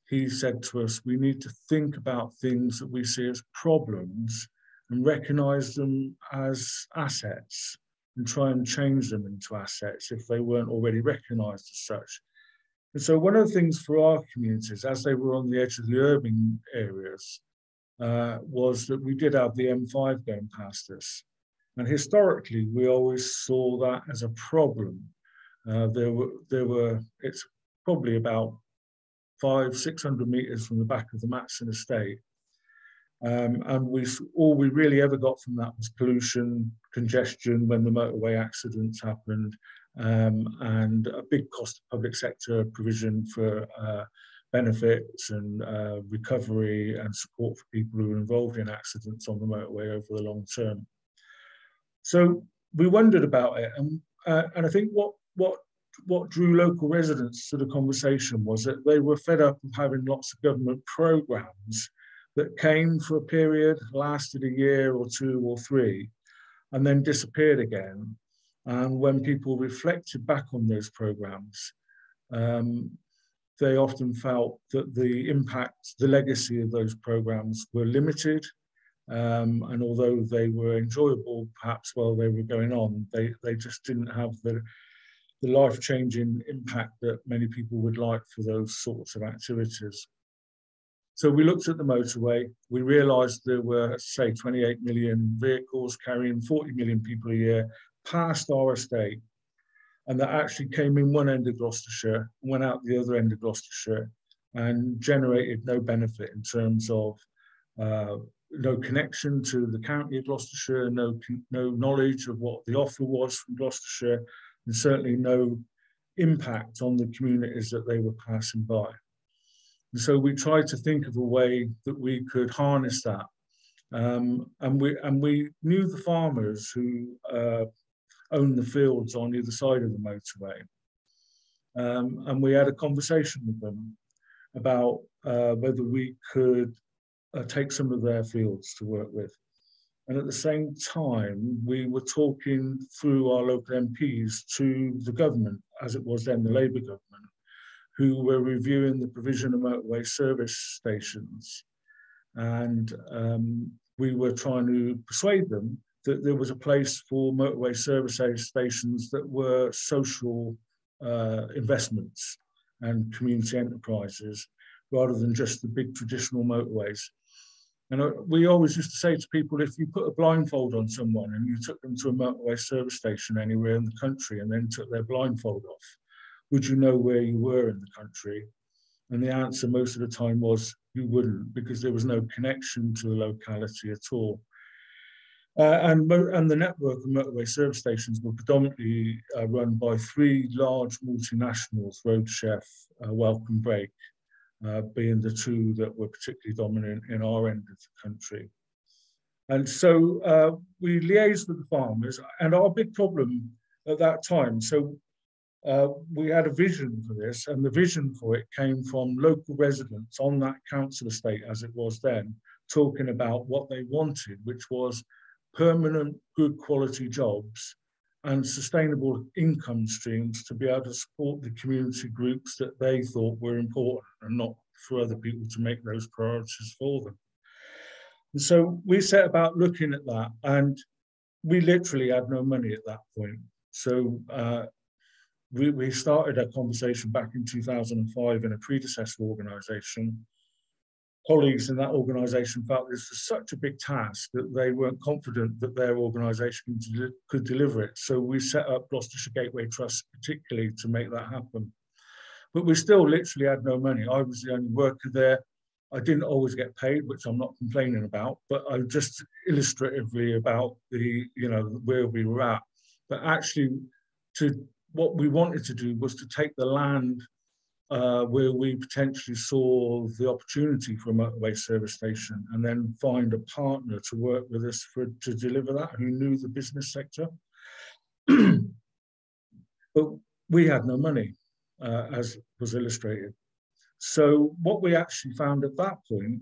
S6: he said to us, we need to think about things that we see as problems and recognise them as assets and try and change them into assets if they weren't already recognised as such. And so one of the things for our communities, as they were on the edge of the urban areas, was that we did have the M5 going past us. And historically, we always saw that as a problem. It's probably about 500-600 metres from the back of the Matson estate. And all we really ever got from that was pollution, congestion when the motorway accidents happened, and a big cost of public sector provision for benefits and recovery and support for people who were involved in accidents on the motorway over the long term. So we wondered about it, and I think what drew local residents to the conversation was that they were fed up of having lots of government programs that came for a period, lasted a year or two or three, and then disappeared again. And when people reflected back on those programs, they often felt that the impact, the legacy of those programs were limited. And although they were enjoyable, perhaps while they were going on, they just didn't have the life-changing impact that many people would like for those sorts of activities. So we looked at the motorway. We realised there were, say, 28 million vehicles carrying 40 million people a year past our estate, and that actually came in one end of Gloucestershire, went out the other end of Gloucestershire, and generated no benefit in terms of no connection to the county of Gloucestershire, no knowledge of what the offer was from Gloucestershire, and certainly no impact on the communities that they were passing by. And so we tried to think of a way that we could harness that. And we knew the farmers who own the fields on either side of the motorway. And we had a conversation with them about whether we could take some of their fields to work with. And at the same time, we were talking through our local MPs to the government, as it was then the Labour government, who were reviewing the provision of motorway service stations. And we were trying to persuade them that there was a place for motorway service stations that were social investments and community enterprises, rather than just the big traditional motorways. And we always used to say to people, if you put a blindfold on someone and you took them to a motorway service station anywhere in the country and then took their blindfold off, would you know where you were in the country? And the answer most of the time was you wouldn't, because there was no connection to the locality at all. And the network of motorway service stations were predominantly run by three large multinationals, Road Chef, Welcome Break, being the two that were particularly dominant in our end of the country. And so we liaised with the farmers, and our big problem at that time, so we had a vision for this, and the vision for it came from local residents on that council estate, as it was then, talking about what they wanted, which was permanent, good quality jobs and sustainable income streams to be able to support the community groups that they thought were important, and not for other people to make those priorities for them. And so we set about looking at that, and we literally had no money at that point. So we started a conversation back in 2005 in a predecessor organisation. Colleagues in that organisation felt this was such a big task that they weren't confident that their organisation could deliver it. So we set up Gloucestershire Gateway Trust particularly to make that happen. But we still literally had no money. I was the only worker there. I didn't always get paid, which I'm not complaining about, but I just illustratively about the, where we were at. But actually, what we wanted to do was to take the land where we potentially saw the opportunity for a motorway service station, and then find a partner to work with us to deliver that, who knew the business sector. But we had no money, as was illustrated. So what we actually found at that point,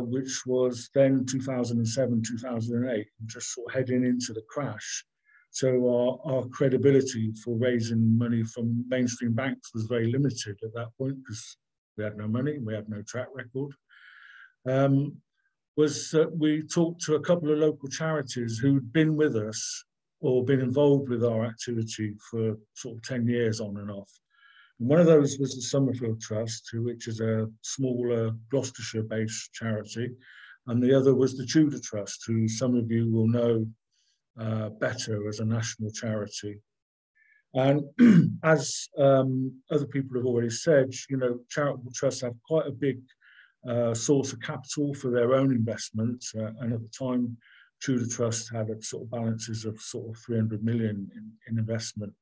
S6: which was then 2007, 2008, just sort of heading into the crash. So our credibility for raising money from mainstream banks was very limited at that point, because we had no money, we had no track record. We talked to a couple of local charities who'd been with us or been involved with our activity for sort of 10 years on and off. And one of those was the Summerfield Trust, which is a smaller Gloucestershire-based charity. And the other was the Tudor Trust, who some of you will know better as a national charity. And as other people have already said, charitable trusts have quite a big source of capital for their own investments. And at the time, Tudor Trust had a sort of balances of sort of 300 million in investment.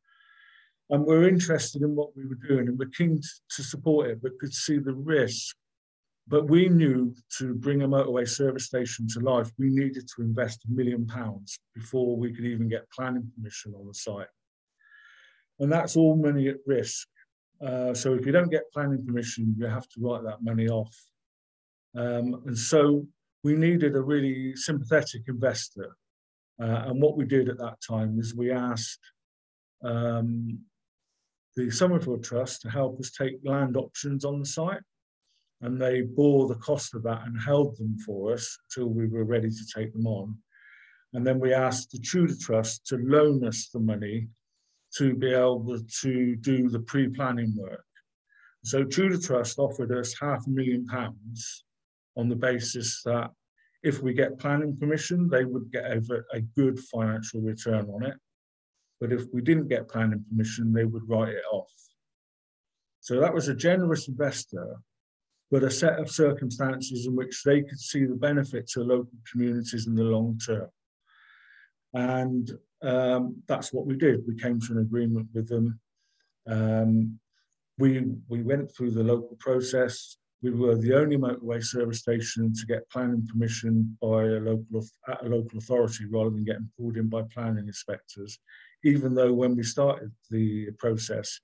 S6: And we're interested in what we were doing, and we're keen to support it, but could see the risk. But we knew to bring a motorway service station to life, we needed to invest £1 million before we could even get planning permission on the site. And that's all money at risk. So if you don't get planning permission, you have to write that money off. And so we needed a really sympathetic investor. And what we did at that time is we asked the Somerfield Trust to help us take land options on the site. And they bore the cost of that and held them for us until we were ready to take them on. And then we asked the Tudor Trust to loan us the money to be able to do the pre-planning work. So Tudor Trust offered us £500,000 on the basis that if we get planning permission, they would get a good financial return on it. But if we didn't get planning permission, they would write it off. So that was a generous investor, but a set of circumstances in which they could see the benefit to local communities in the long term. And that's what we did. We came to an agreement with them. We went through the local process. We were the only motorway service station to get planning permission by a local authority rather than getting pulled in by planning inspectors, even though when we started the process,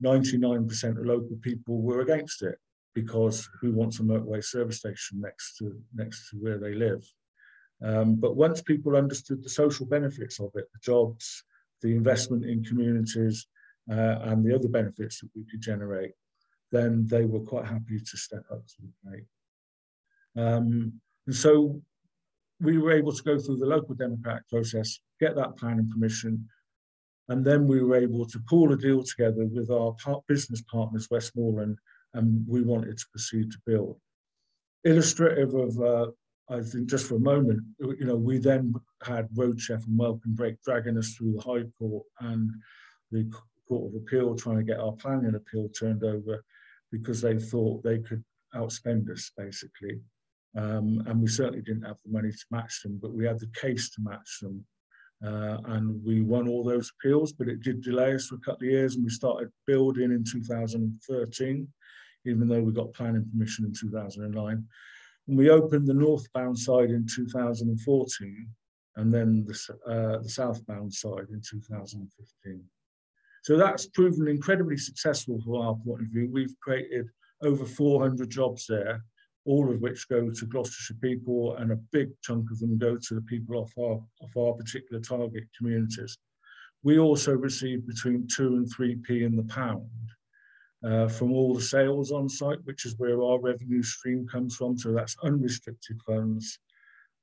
S6: 99% of local people were against it, because who wants a motorway service station next to where they live? But once people understood the social benefits of it, the jobs, the investment in communities, and the other benefits that we could generate, then they were quite happy to step up to the plate. And so we were able to go through the local democratic process, get that planning permission, and then we were able to pull a deal together with our business partners, Westmoreland, and we wanted to proceed to build. Illustrative of, I think just for a moment, you know, we then had Road Chef and Welcome Break dragging us through the High Court and the Court of Appeal, trying to get our planning appeal turned over because they thought they could outspend us, basically. And we certainly didn't have the money to match them, but we had the case to match them. And we won all those appeals, but it did delay us for a couple of years, and we started building in 2013, even though we got planning permission in 2009. And we opened the northbound side in 2014, and then the southbound side in 2015. So that's proven incredibly successful from our point of view. We've created over 400 jobs there, all of which go to Gloucestershire people, and a big chunk of them go to the people of our particular target communities. We also receive between 2 and 3p in the pound from all the sales on site, which is where our revenue stream comes from. So that's unrestricted funds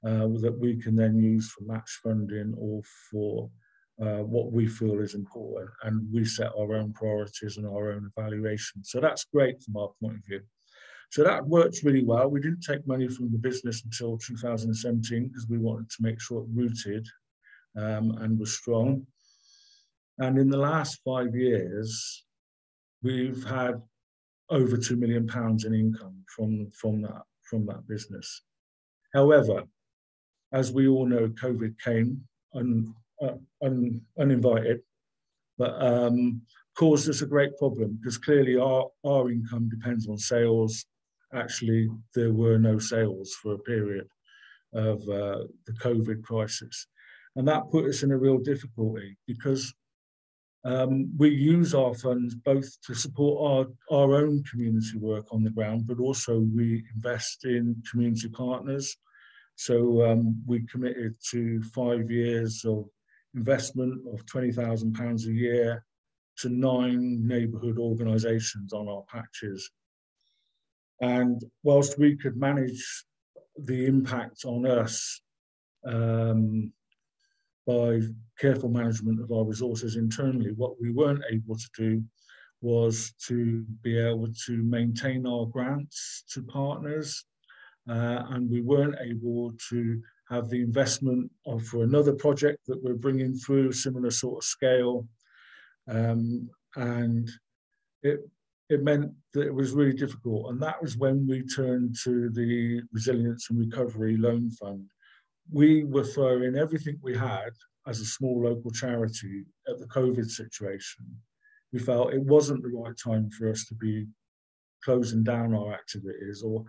S6: that we can then use for match funding or for what we feel is important, and we set our own priorities and our own evaluation. So that's great from our point of view. So that works really well. We didn't take money from the business until 2017 because we wanted to make sure it rooted and was strong. And in the last 5 years, we've had over £2 million in income from that business. However, as we all know, COVID came uninvited, but caused us a great problem because clearly our income depends on sales. Actually, there were no sales for a period of the COVID crisis. And that put us in a real difficulty because we use our funds both to support our own community work on the ground, but also we invest in community partners. So we committed to 5 years of investment of £20,000 a year to 9 neighbourhood organisations on our patches. And whilst we could manage the impact on us by careful management of our resources internally, what we weren't able to do was to be able to maintain our grants to partners, and we weren't able to have the investment for another project that we're bringing through, similar sort of scale. And it meant that it was really difficult. And that was when we turned to the Resilience and Recovery Loan Fund. We were throwing everything we had as a small local charity at the COVID situation. We felt it wasn't the right time for us to be closing down our activities or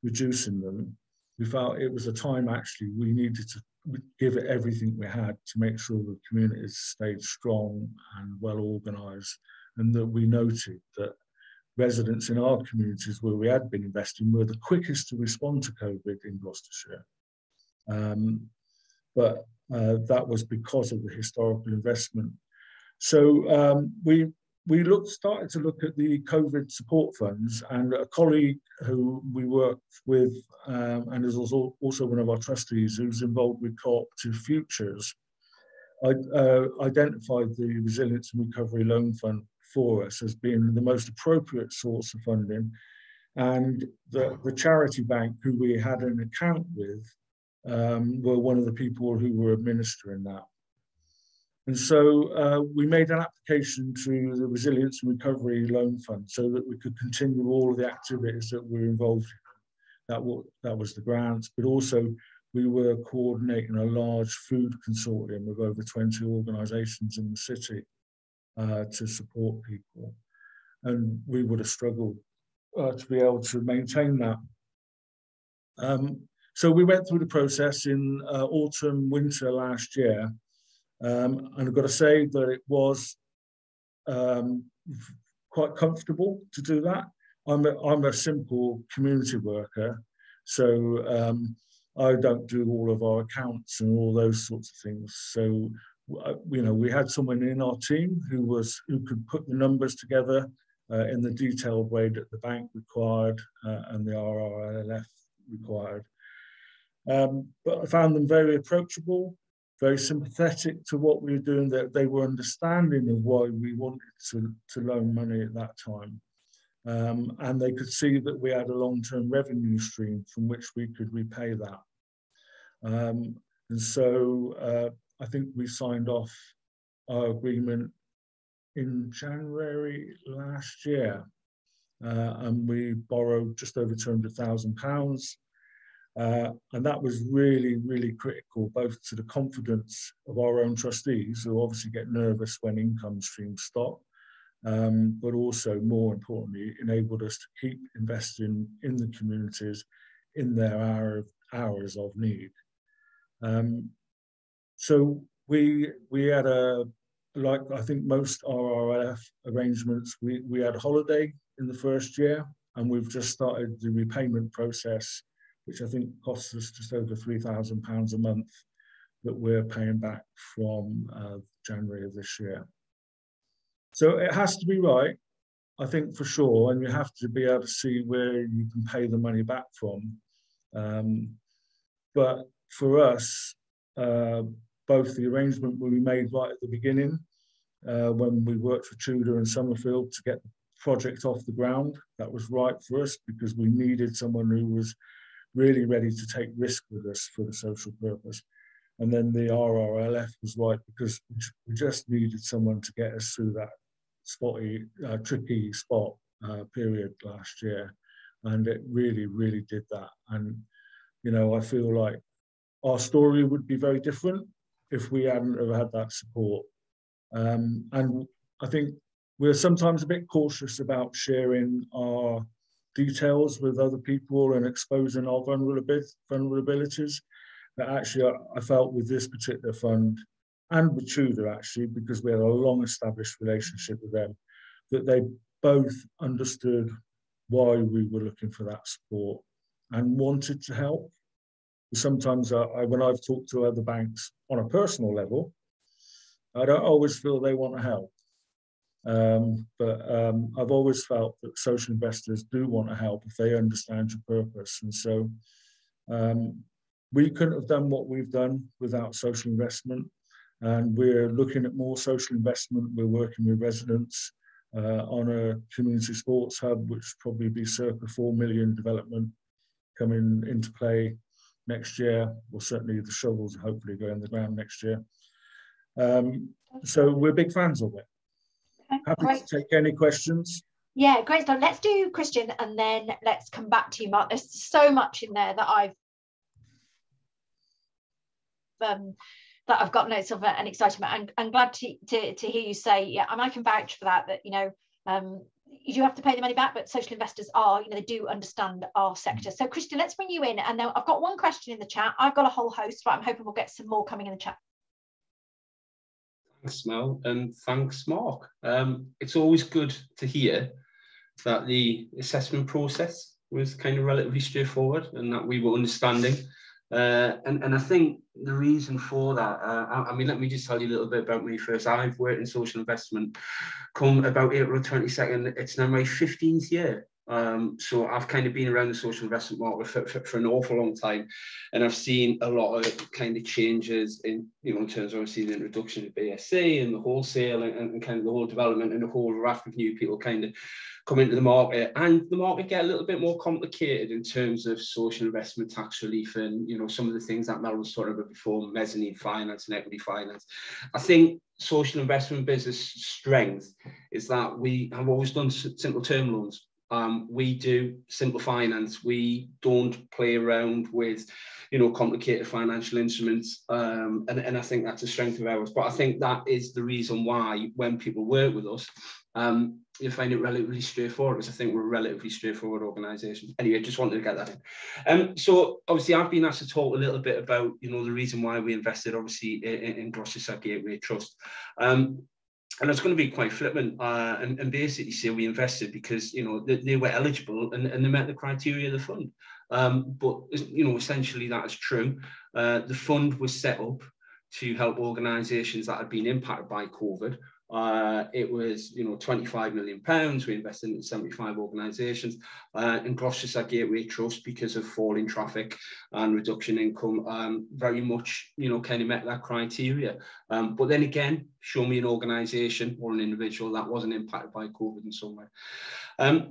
S6: reducing them. We felt it was a time actually we needed to give it everything we had to make sure the communities stayed strong and well organised, and that we noted that residents in our communities where we had been investing were the quickest to respond to COVID in Gloucestershire. But that was because of the historical investment. So we started to look at the COVID support funds, and a colleague who we worked with and is also one of our trustees who's involved with Cooperative Futures, identified the Resilience and Recovery Loan Fund for us as being the most appropriate source of funding. And the charity bank who we had an account with were one of the people who were administering that. And so we made an application to the Resilience and Recovery Loan Fund so that we could continue all of the activities that we were involved in. That was the grants, but also we were coordinating a large food consortium of over 20 organisations in the city to support people. And we would have struggled to be able to maintain that. So we went through the process in autumn, winter last year. And I've got to say that it was quite comfortable to do that. I'm a simple community worker, so I don't do all of our accounts and all those sorts of things. So, you know, we had someone in our team who could put the numbers together in the detailed way that the bank required and the RRLF required. But I found them very approachable, very sympathetic to what we were doing, that they were understanding of why we wanted to loan money at that time. And they could see that we had a long-term revenue stream from which we could repay that. And so I think we signed off our agreement in January last year, and we borrowed just over £200,000. And that was really, really critical, both to the confidence of our own trustees, who obviously get nervous when income streams stop, but also, more importantly, enabled us to keep investing in the communities in their hours of need. So we had like I think most RRLF arrangements, we had a holiday in the first year, and we've just started the repayment process, which I think costs us just over £3,000 a month that we're paying back from January of this year. So it has to be right, I think, for sure, and you have to be able to see where you can pay the money back from. But for us, both the arrangement we made right at the beginning, when we worked for Tudor and Summerfield to get the project off the ground, that was right for us because we needed someone who was really ready to take risk with us for the social purpose. And then the RRLF was right because we just needed someone to get us through that tricky spot period last year. And it really, really did that. And, you know, I feel like our story would be very different if we hadn't have had that support. And I think we're sometimes a bit cautious about sharing our details with other people and exposing our vulnerabilities. But actually, I felt with this particular fund and with Tudor, actually, because we had a long established relationship with them, that they both understood why we were looking for that support and wanted to help. Sometimes when I've talked to other banks on a personal level, I don't always feel they want to help. But I've always felt that social investors do want to help if they understand your purpose. And so we couldn't have done what we've done without social investment. And we're looking at more social investment. We're working with residents on a community sports hub, which will probably be circa 4 million development coming into play next year. Well, certainly the shovels hopefully go in the ground next year. So we're big fans of it.
S1: Okay,
S6: Happy
S1: great.
S6: to take any questions.
S1: Yeah, great stuff. Let's do Christian and then let's come back to you, Mark. There's so much in there that I've got notes of and excitement. And I'm glad to hear you say, yeah, and I can vouch for that, you know, you do have to pay the money back, but social investors are, you know, they do understand our sector. So Christian, let's bring you in. And now I've got one question in the chat. I've got a whole host, but I'm hoping we'll get some more coming in the chat.
S7: Thanks, Mel, and thanks, Mark. It's always good to hear that the assessment process was kind of relatively straightforward and that we were understanding. And I think the reason for that, I mean, let me just tell you a little bit about me first. I've worked in social investment come about April 22nd. It's now my 15th year. So I've kind of been around the social investment market for an awful long time, and I've seen a lot of kind of changes in, you know, in terms of obviously the introduction of BSA and the wholesale and kind of the whole development and the whole raft of new people kind of come into the market, and the market get a little bit more complicated in terms of social investment tax relief and, you know, some of the things that Mel was talking about before, mezzanine finance and equity finance. I think social investment business strength is that we have always done simple term loans. We do simple finance. We don't play around with, you know, complicated financial instruments. And I think that's a strength of ours. But I think that is the reason why when people work with us, you find it relatively straightforward, because I think we're a relatively straightforward organisation. Anyway, just wanted to get that in. So obviously I've been asked to talk a little bit about, you know, the reason why we invested obviously in Gloucestershire Gateway Trust. And it's going to be quite flippant and basically say we invested because, you know, they were eligible and they met the criteria of the fund. But, you know, essentially that is true. The fund was set up to help organisations that had been impacted by COVID. It was, you know, £25 million. We invested in 75 organisations. In Gloucestershire Gateway Trust, because of falling traffic and reduction in income, very much, you know, kind of met that criteria. But then again, show me an organisation or an individual that wasn't impacted by COVID in some way.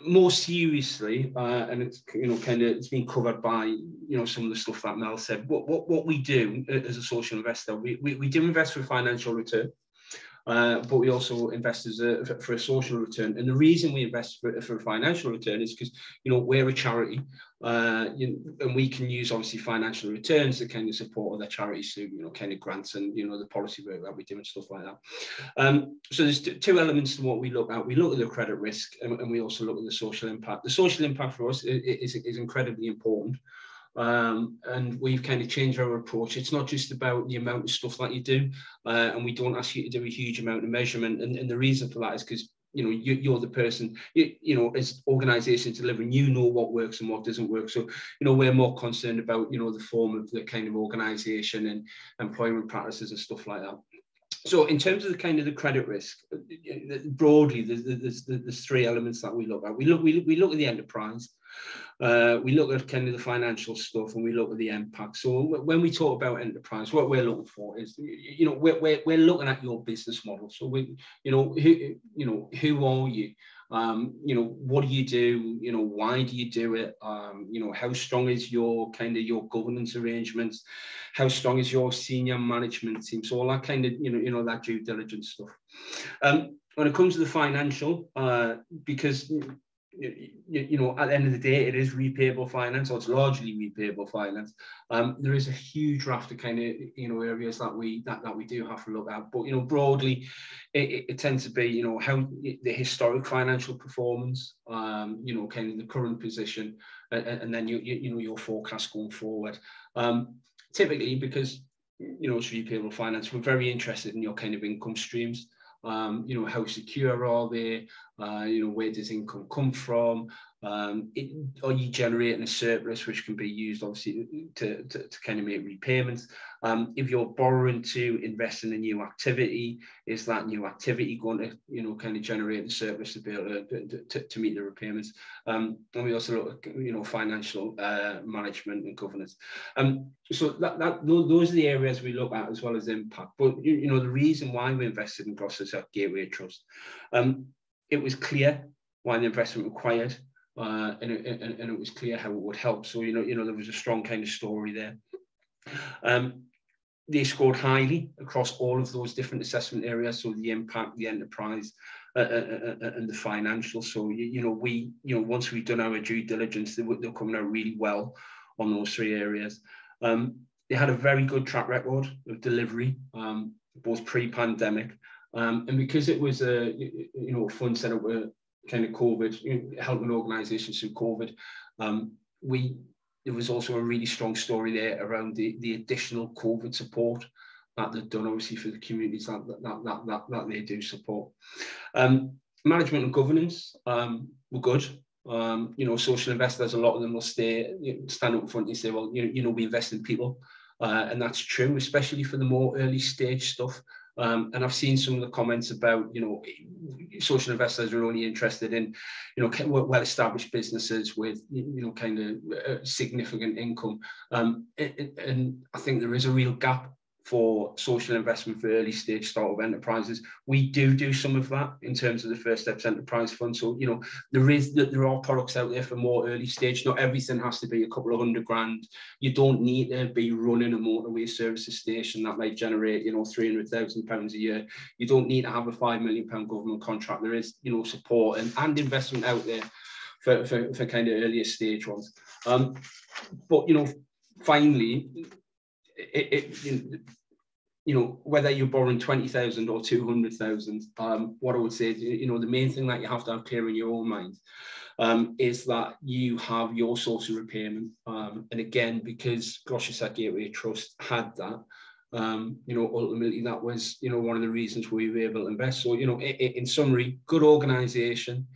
S7: More seriously, and it's, you know, kind of, it's been covered by, you know, some of the stuff that Mel said. What we do as a social investor, we do invest for financial return. But we also invest for a social return. And the reason we invest for a financial return is because, you know, we're a charity, and we can use obviously financial returns to kind of support other charities through, you know, kind of grants and, you know, the policy work that we do and stuff like that. So there's two elements to what we look at. We look at the credit risk and we also look at the social impact. The social impact for us is incredibly important. And we've kind of changed our approach. It's not just about the amount of stuff that you do, and we don't ask you to do a huge amount of measurement. And the reason for that is because, you know, you're the person, you know, as organisations delivering, you know what works and what doesn't work. So, you know, we're more concerned about, you know, the form of the kind of organisation and employment practices and stuff like that. So in terms of the kind of the credit risk, broadly, there's three elements that we look at. We look at the enterprise. We look at kind of the financial stuff, and we look at the impact. So when we talk about enterprise, what we're looking for is, you know, we're looking at your business model. So who are you? You know, what do you do? You know, why do you do it? You know, how strong is your kind of your governance arrangements? How strong is your senior management team? So all that kind of, you know, that due diligence stuff. When it comes to the financial, because you know, at the end of the day, it is repayable finance, or it's largely repayable finance. There is a huge raft of kind of, you know, areas that we do have to look at. But, you know, broadly, it tends to be, you know, how the historic financial performance, you know, kind of the current position, and then you know, your forecast going forward. Typically, because, you know, it's repayable finance, we're very interested in your kind of income streams. You know, how secure are they? You know, where does income come from? Are you generating a surplus which can be used obviously to kind of make repayments? If you're borrowing to invest in a new activity, is that new activity going to, you know, kind of generate a surplus to be able to meet the repayments? And we also look at, you know, financial management and governance. So those are the areas we look at, as well as impact. But you know, the reason why we invested in Gloucestershire Gateway Trust, it was clear why the investment required, and it was clear how it would help. So you know there was a strong kind of story there. They scored highly across all of those different assessment areas, so the impact, the enterprise, and the financial. So once we've done our due diligence, they're coming out really well on those three areas. They had a very good track record of delivery, both pre-pandemic, and because it was a fund set up with kind of COVID, helping organisations through COVID, there was also a really strong story there around the additional COVID support that they've done, obviously, for the communities that they do support. Management and governance were good. Social investors, a lot of them will stand up in front and say, well, we invest in people. And that's true, especially for the more early stage stuff. And I've seen some of the comments about, social investors are only interested in, well-established businesses with, kind of significant income. And I think there is a real gap for social investment for early stage startup enterprises. We do some of that in terms of the First Steps Enterprise Fund. So, there are products out there for more early stage. Not everything has to be a couple of $100,000. You don't need to be running a motorway services station that might generate, £300,000 a year. You don't need to have a £5 million government contract. There is, support and investment out there for kind of earlier stage ones. But, finally, whether you're borrowing 20,000 or 200,000, what I would say is, the main thing that you have to have clear in your own mind is that you have your source of repayment. And again, because Gloucestershire Gateway Trust had that, ultimately that was, one of the reasons we were able to invest. So, in summary, good organisation,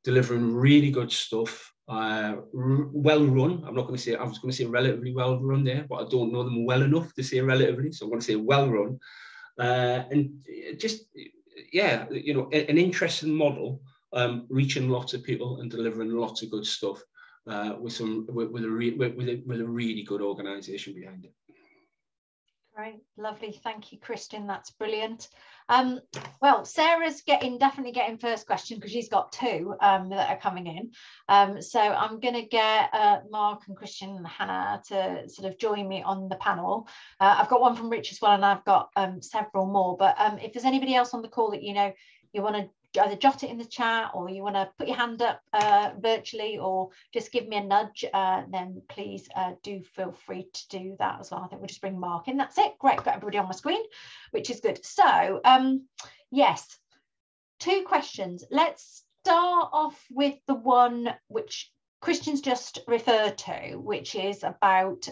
S7: delivering really good stuff. Well run. I was going to say relatively well run there, but I don't know them well enough to say relatively, so I'm going to say well run. And just an interesting model, reaching lots of people and delivering lots of good stuff with a really good organisation behind it.
S1: Great, lovely, thank you, Kristin. That's brilliant. Well, Sarah's definitely getting first question because she's got two that are coming in. So I'm going to get Mark and Kristin and Hanna to sort of join me on the panel. I've got one from Rich as well, and I've got several more. But if there's anybody else on the call that you want to either jot it in the chat, or you want to put your hand up virtually, or just give me a nudge, then please do feel free to do that as well. I think we'll just bring Mark in. That's it. Great, got everybody on my screen, which is good. So yes, two questions. Let's start off with the one which Kristin's just referred to, which is about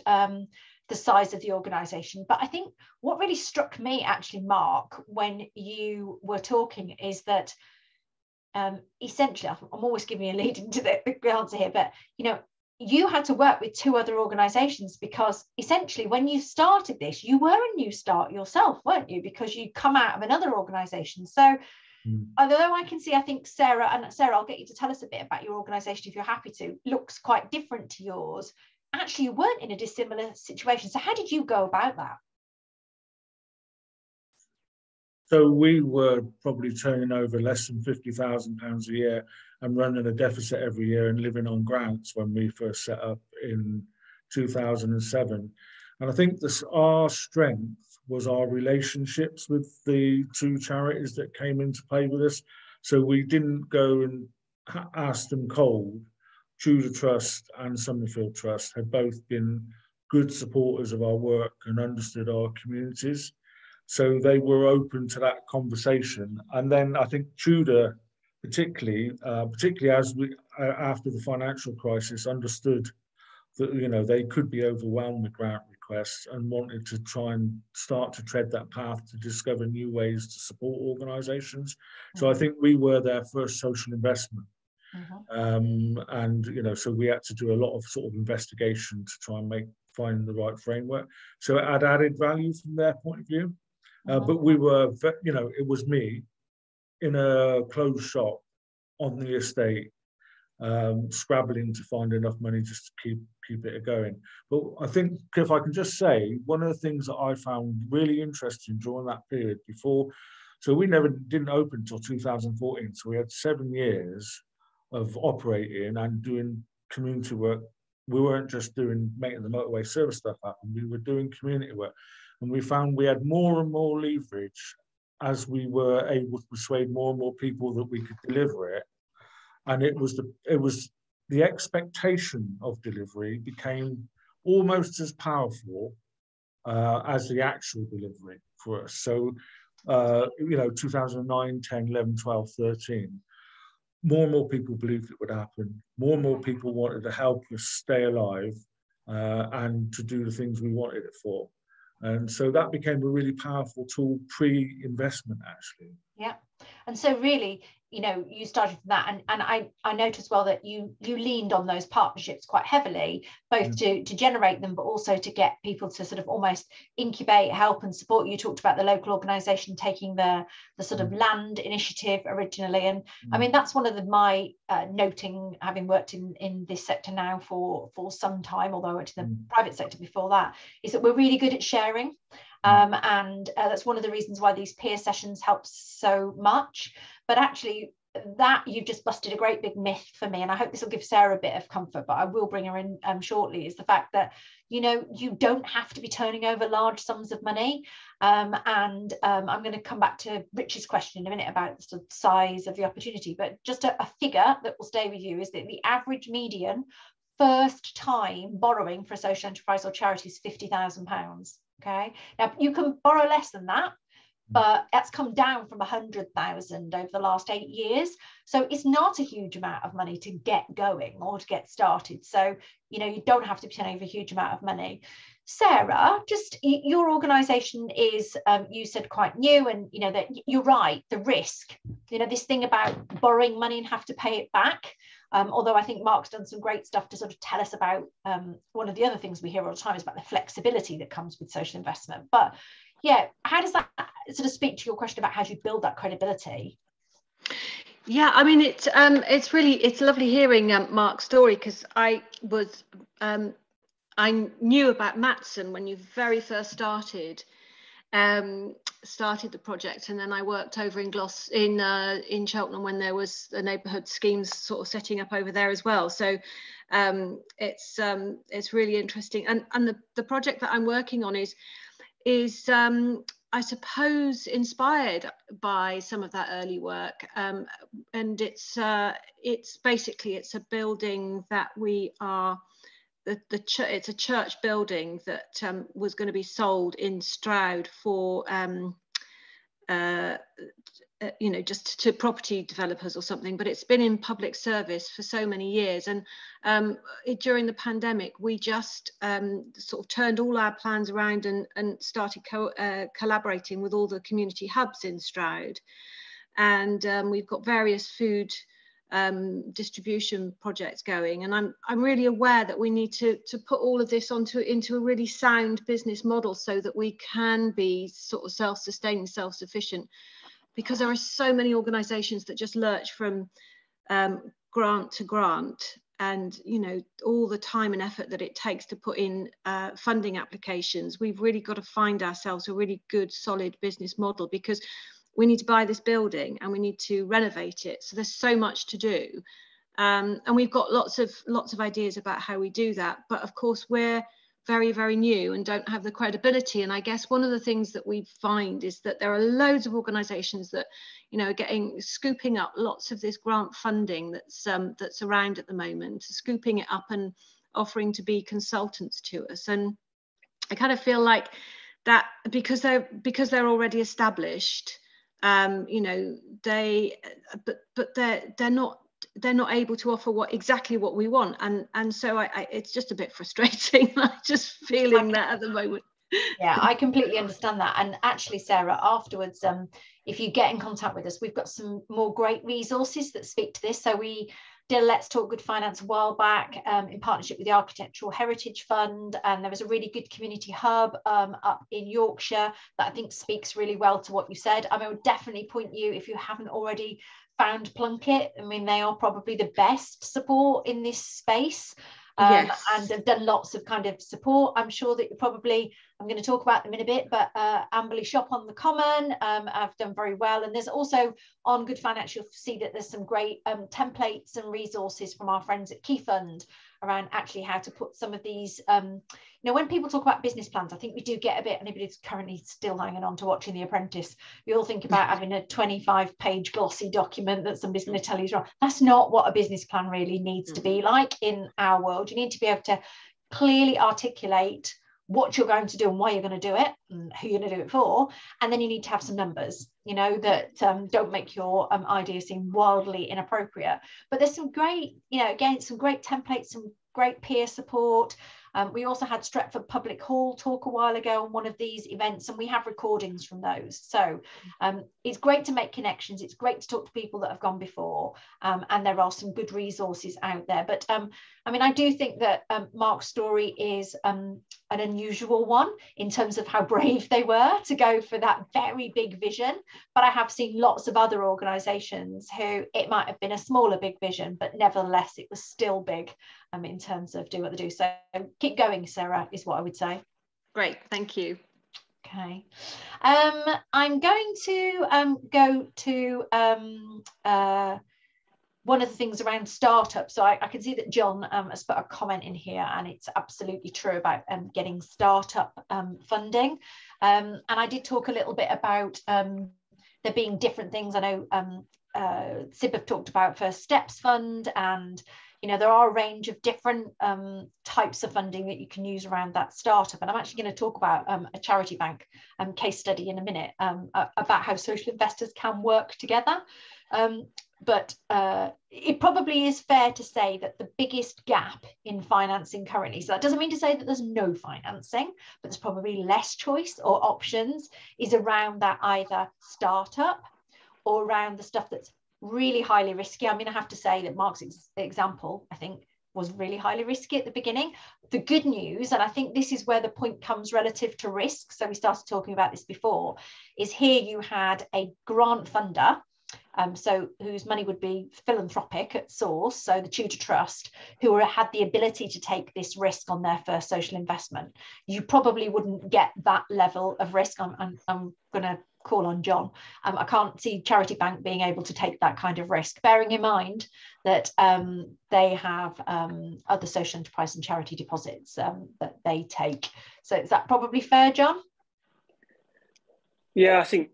S1: the size of the organisation. But I think what really struck me actually, Mark, when you were talking, is that essentially, I'm always giving you a lead into the answer here, but you had to work with two other organisations, because essentially when you started this, you were a new start yourself, weren't you? Because you come out of another organisation. So although I can see, I think Sarah, I'll get you to tell us a bit about your organisation if you're happy to, looks quite different to yours. Actually, you weren't in a dissimilar situation. So how did you go about that?
S6: So we were probably turning over less than £50,000 a year and running a deficit every year and living on grants when we first set up in 2007. And I think our strength was our relationships with the two charities that came into play with us. So we didn't go and ask them cold. Tudor Trust and Summerfield Trust had both been good supporters of our work and understood our communities. So they were open to that conversation. And then I think Tudor, particularly as we, after the financial crisis, understood that, they could be overwhelmed with grant requests and wanted to try and start to tread that path to discover new ways to support organisations. So I think we were their first social investment. And so we had to do a lot of sort of investigation to try and find the right framework. So it had added value from their point of view. But we were, it was me in a closed shop on the estate, scrabbling to find enough money just to keep it going. But I think, if I can just say, one of the things that I found really interesting during that period before, so we didn't open until 2014, so we had 7 years of operating and doing community work. We weren't just making the motorway service stuff happen, we were doing community work. And we found we had more and more leverage as we were able to persuade more and more people that we could deliver it. And it was the expectation of delivery became almost as powerful as the actual delivery for us. So, 2009, 10, 11, 12, 13, more and more people believed it would happen. More and more people wanted to help us stay alive and to do the things we wanted it for. And so that became a really powerful tool pre-investment, actually.
S1: Yeah. And so really, you started from that, and I noticed well that you leaned on those partnerships quite heavily, both to generate them, but also to get people to sort of almost incubate, help and support. You talked about the local organisation taking the sort of land initiative originally, and I mean that's one of my noting, having worked in this sector now for some time, although I worked in the private sector before that, is that we're really good at sharing. And that's one of the reasons why these peer sessions help so much. But actually, that you've just busted a great big myth for me, and I hope this will give Sarah a bit of comfort, but I will bring her in shortly, is the fact that you don't have to be turning over large sums of money. I'm going to come back to Rich's question in a minute about the sort of size of the opportunity, but just a figure that will stay with you is that the average median first time borrowing for a social enterprise or charity is £50,000. Okay, now you can borrow less than that, but that's come down from 100,000 over the last 8 years. So it's not a huge amount of money to get going or to get started. So, you don't have to be turning over a huge amount of money. Sarah, just your organisation is, you said, quite new, and, that you're right, the risk, this thing about borrowing money and have to pay it back. Although I think Mark's done some great stuff to sort of tell us about one of the other things we hear all the time is about the flexibility that comes with social investment. But yeah, how does that sort of speak to your question about how do you build that credibility?
S8: Yeah, I mean, it's lovely hearing Mark's story, because I knew about Matson when you very first started the project, and then I worked over in in Cheltenham when there was the neighbourhood schemes sort of setting up over there as well. So it's really interesting, and the project that I'm working on is I suppose inspired by some of that early work, and it's basically a building that we are. It's a church building that was going to be sold in Stroud for just to property developers or something, but it's been in public service for so many years, and during the pandemic we just sort of turned all our plans around and started collaborating with all the community hubs in Stroud, and we've got various food distribution projects going, and I'm really aware that we need to put all of this into a really sound business model so that we can be sort of self-sustaining, self-sufficient, because there are so many organizations that just lurch from grant to grant, and all the time and effort that it takes to put in funding applications. We've really got to find ourselves a really good solid business model, because we need to buy this building and we need to renovate it. So there's so much to do. And we've got lots of ideas about how we do that. But of course, we're very, very new and don't have the credibility. And I guess one of the things that we find is that there are loads of organisations that, are scooping up lots of this grant funding that's around at the moment, scooping it up and offering to be consultants to us. And I kind of feel like that because they're already established, they're not able to offer exactly what we want, and so it's just a bit frustrating. I'm just feeling that at the moment.
S1: Yeah, I completely understand that. And actually, Sarah, afterwards, if you get in contact with us, we've got some more great resources that speak to this. So we did a Let's Talk Good Finance a while back in partnership with the Architectural Heritage Fund, and there was a really good community hub up in Yorkshire that I think speaks really well to what you said. I would definitely point you, if you haven't already found Plunkett, they are probably the best support in this space.
S8: Yes.
S1: And have done lots of kind of support. I'm sure that I'm going to talk about them in a bit, but Amberley Shop on the Common have done very well. And there's also on Good Finance, you'll see that there's some great templates and resources from our friends at Key Fund around actually how to put some of these, when people talk about business plans, I think we do get a bit, anybody who's currently still hanging on to watching The Apprentice, we all think about having a 25-page glossy document that somebody's going to tell you is wrong. That's not what a business plan really needs to be like in our world. You need to be able to clearly articulate what you're going to do and why you're going to do it and who you're going to do it for, and then you need to have some numbers, that don't make your idea seem wildly inappropriate. But there's some great, again, some great templates, some great peer support. We also had Stretford Public Hall talk a while ago on one of these events, and we have recordings from those. So it's great to make connections. It's great to talk to people that have gone before, and there are some good resources out there. But I do think that Mark's story is an unusual one in terms of how brave they were to go for that very big vision. But I have seen lots of other organisations who it might have been a smaller big vision, but nevertheless it was still big in terms of doing what they do. So keep going, Sarah, is what I would say.
S8: Great, thank you.
S1: Okay, I'm going to go to one of the things around startups. So I can see that John has put a comment in here, and it's absolutely true about getting startup funding. And I did talk a little bit about there being different things. I know SIB have talked about First Steps Fund, and there are a range of different types of funding that you can use around that startup. And I'm actually going to talk about a charity bank case study in a minute about how social investors can work together. But it probably is fair to say that the biggest gap in financing currently, so that doesn't mean to say that there's no financing, but there's probably less choice or options, is around that either startup or around the stuff that's really highly risky. I have to say that Mark's example, I think, was really highly risky at the beginning. The good news, and I think this is where the point comes relative to risk, so we started talking about this before, is here you had a grant funder, so whose money would be philanthropic at source, so the Tudor Trust, who had the ability to take this risk on their first social investment. You probably wouldn't get that level of risk. I'm going to call on John. I can't see Charity Bank being able to take that kind of risk, bearing in mind that they have other social enterprise and charity deposits that they take. So is that probably fair, John?
S9: Yeah, I think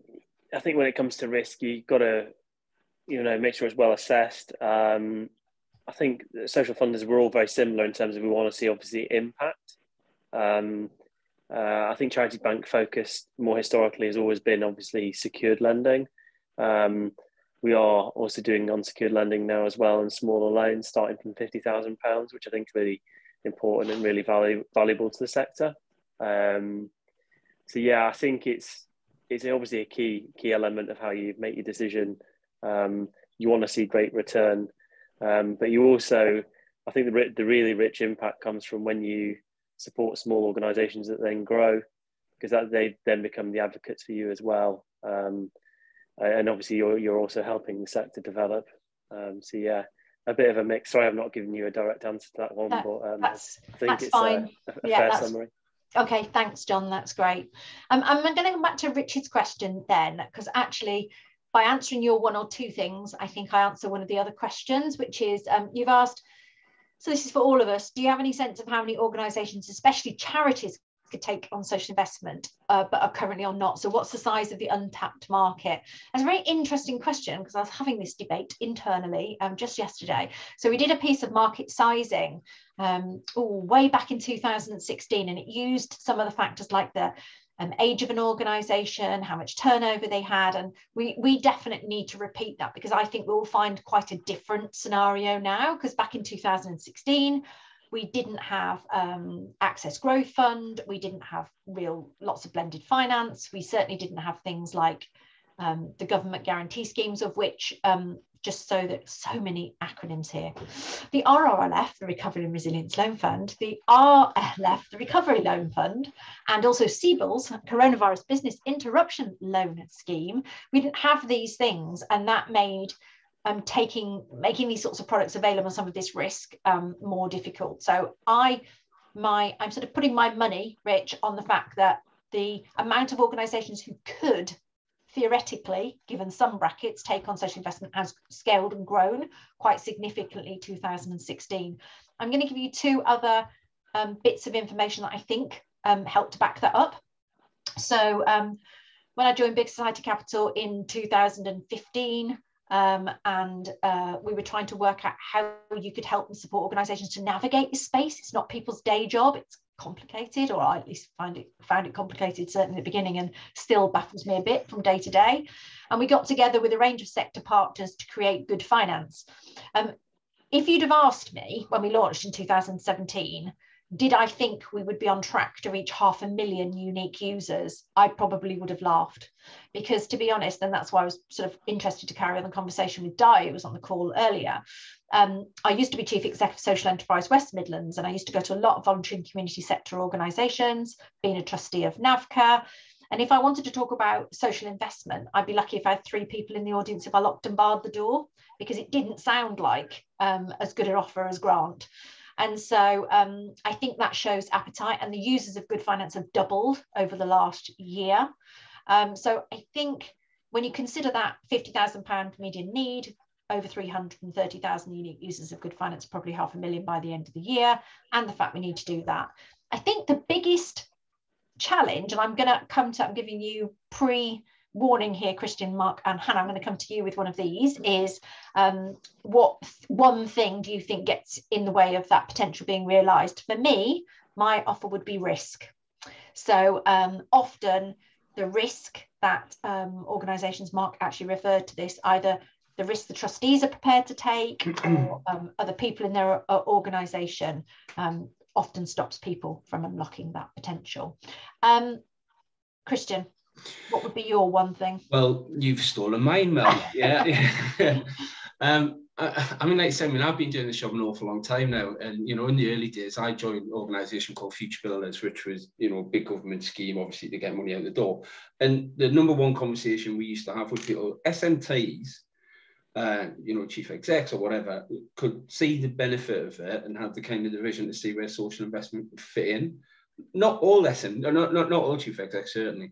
S9: when it comes to risk, you've got to make sure it's well assessed. I think social funders were all very similar in terms of we want to see obviously impact. I think Charity Bank focus more historically has always been obviously secured lending. We are also doing unsecured lending now as well, and smaller loans starting from £50,000, which I think is really important and really valuable to the sector. So yeah, I think it's obviously a key element of how you make your decision. You want to see great return, but you also, I think the really rich impact comes from when you support small organisations that then grow, because they then become the advocates for you as well. And obviously you're also helping the sector develop. So yeah, a bit of a mix. Sorry, I've not given you a direct answer to that one, but I think it's fine. A fair summary.
S1: Okay, thanks, John. That's great. I'm going to come back to Richard's question then, because actually, by answering your one or two things, I think I answer one of the other questions, which is you've asked, so this is for all of us, do you have any sense of how many organisations, especially charities, could take on social investment, but are currently or not? So what's the size of the untapped market? That's a very interesting question, because I was having this debate internally just yesterday. So we did a piece of market sizing way back in 2016, and it used some of the factors like the age of an organisation, how much turnover they had, and we definitely need to repeat that, because I think we'll find quite a different scenario now, because back in 2016 we didn't have Access Growth Fund, we didn't have lots of blended finance, we certainly didn't have things like the government guarantee schemes, of which just so that so many acronyms here, the RRLF, the Recovery and Resilience Loan Fund, the RLF, the Recovery Loan Fund, and also CBILS, Coronavirus Business Interruption Loan Scheme. We didn't have these things, and that made making these sorts of products available, some of this risk more difficult. So I'm sort of putting my money, Rich, on the fact that the amount of organisations who could theoretically, given some brackets, take on social investment has scaled and grown quite significantly 2016. I'm going to give you two other bits of information that I think help to back that up. So when I joined Big Society Capital in 2015, and we were trying to work out how you could help and support organisations to navigate this space. It's not people's day job. It's complicated, or I at least found it complicated certainly at the beginning, and still baffles me a bit from day to day. And we got together with a range of sector partners to create Good Finance. If you'd have asked me when we launched in 2017, did I think we would be on track to reach 500,000 unique users, I probably would have laughed. Because to be honest, and that's why I was sort of interested to carry on the conversation with Di, who was on the call earlier. I used to be Chief Executive of Social Enterprise West Midlands, and I used to go to a lot of voluntary and community sector organisations, being a trustee of NAVCA. And if I wanted to talk about social investment, I'd be lucky if I had 3 people in the audience if I locked and barred the door, because it didn't sound like as good an offer as Grant. And so I think that shows appetite, and the users of Good Finance have doubled over the last year. So I think when you consider that £50,000 median need, over 330,000 unique users of Good Finance, probably 500,000 by the end of the year, and the fact we need to do that. I think the biggest challenge, and I'm giving you pre-warning here, Christian, Mark and Hannah, I'm going to come to you with one of these, is what one thing do you think gets in the way of that potential being realised? For me, my offer would be risk. So often the risk that organisations, Mark actually referred to this, either the risk the trustees are prepared to take or other people in their organisation often stops people from unlocking that potential. Christian, what would be your one thing?
S7: Well, you've stolen mine, Mel. Yeah. I mean, like I said, I've been doing this job an awful long time now. And, you know, in the early days, I joined an organisation called Future Builders, which was, you know, a big government scheme, obviously, to get money out the door. And the number one conversation we used to have with people, SMTs, you know, chief execs or whatever, could see the benefit of it and have the kind of the vision to see where social investment would fit in. Not all not all chief execs, certainly.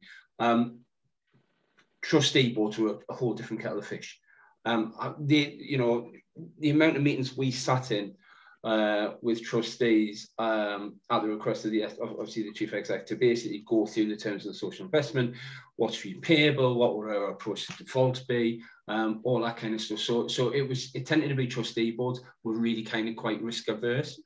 S7: Trustee brought to a whole different kettle of fish. You know, the amount of meetings we sat in with trustees at the request of obviously the chief exec to basically go through the terms of the social investment, what's repayable, what would our approach to default be, all that kind of stuff. So it tended to be trustee boards were really kind of quite risk averse.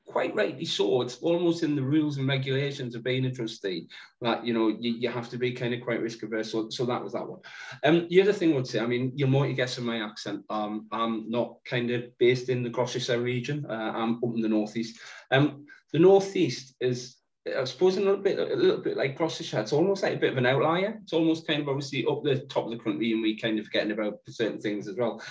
S7: Quite rightly so. It's almost in the rules and regulations of being a trustee that, you know, you have to be kind of quite risk averse. So that was that one. The other thing I would say, I mean, you'll might guess in my accent, I'm not kind of based in the Gloucestershire region. I'm up in the northeast. The northeast is, I suppose, a little bit like Gloucestershire. It's almost like a bit of an outlier. It's almost kind of obviously up the top of the country, and we kind of forgetting about certain things as well.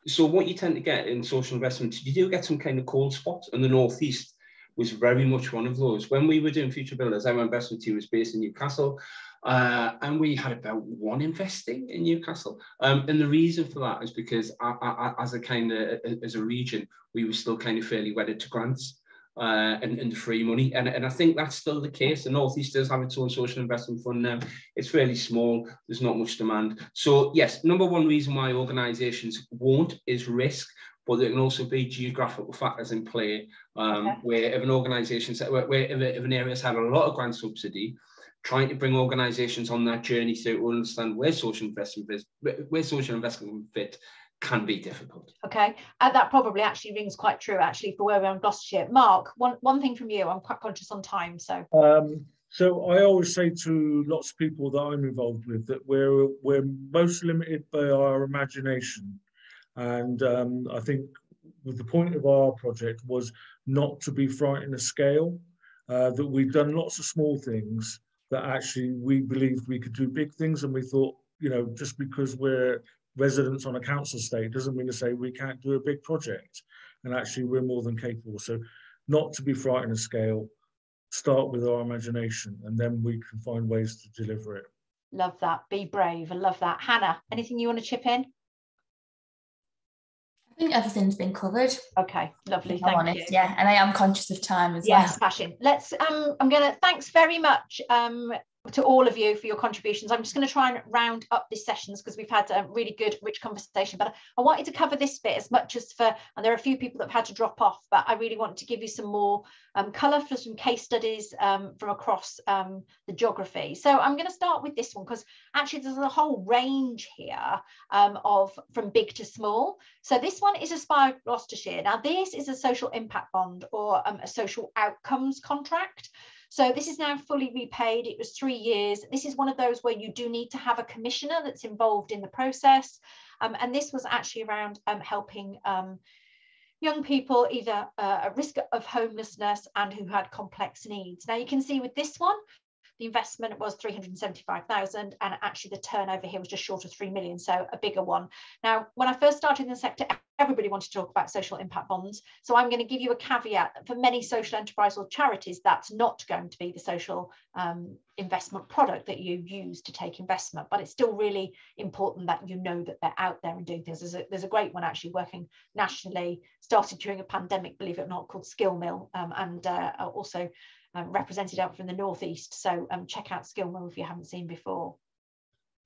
S7: So what you tend to get in social investment, you do get some kind of cold spots, and the northeast was very much one of those. When we were doing Future Builders, our investment team was based in Newcastle, and we had about 1 investing in Newcastle. And the reason for that is because as a region, we were still kind of fairly wedded to grants. And free money, and I think that's still the case. The Northeast does have its own social investment fund now. It's fairly small. There's not much demand. So yes, number one reason why organisations won't is risk, but there can also be geographical factors in play. Where if an organisation, if an area's had a lot of grant subsidy, trying to bring organisations on that journey to understand where social investment can fit can be difficult.
S1: Okay, and that probably actually rings quite true actually for where we're in Gloucestershire. Mark, one thing from you. I'm quite conscious on time, so.
S6: So I always say to lots of people that I'm involved with that we're most limited by our imagination, and I think the point of our project was not to be frightened of scale. That we've done lots of small things that actually we believed we could do big things, and we thought, you know, just because we're residents on a council estate doesn't mean to say we can't do a big project, and actually we're more than capable. So not to be frightened of scale, start with our imagination, and then we can find ways to deliver it.
S1: Love that. Be brave. I love that. Hannah, anything you want to chip in?
S5: I think everything's been covered.
S1: Okay, lovely. Thank you.
S5: Yeah, and I am conscious of time as well.
S1: Yes, smashing. Let's thanks very much. to all of you for your contributions. I'm just going to try and round up these sessions because we've had a really good, rich conversation, but I wanted to cover this bit as much as and there are a few people that have had to drop off, but I really want to give you some more colour for some case studies from across the geography. So I'm going to start with this one because actually there's a whole range here from big to small. So this one is Aspire Gloucestershire. Now this is a social impact bond or a social outcomes contract. So this is now fully repaid. It was 3 years. This is one of those where you do need to have a commissioner that's involved in the process. And this was actually around helping young people either at risk of homelessness and who had complex needs. Now you can see with this one, the investment was 375,000 and actually the turnover here was just short of 3 million, so a bigger one. Now, when I first started in the sector, everybody wanted to talk about social impact bonds. So I'm going to give you a caveat that for many social enterprise or charities, that's not going to be the social investment product that you use to take investment, but it's still really important that you know that they're out there and doing things. There's a great one actually working nationally, started during a pandemic, believe it or not, called Skill Mill, and also represented out from the northeast. So check out Skill Mill if you haven't seen before.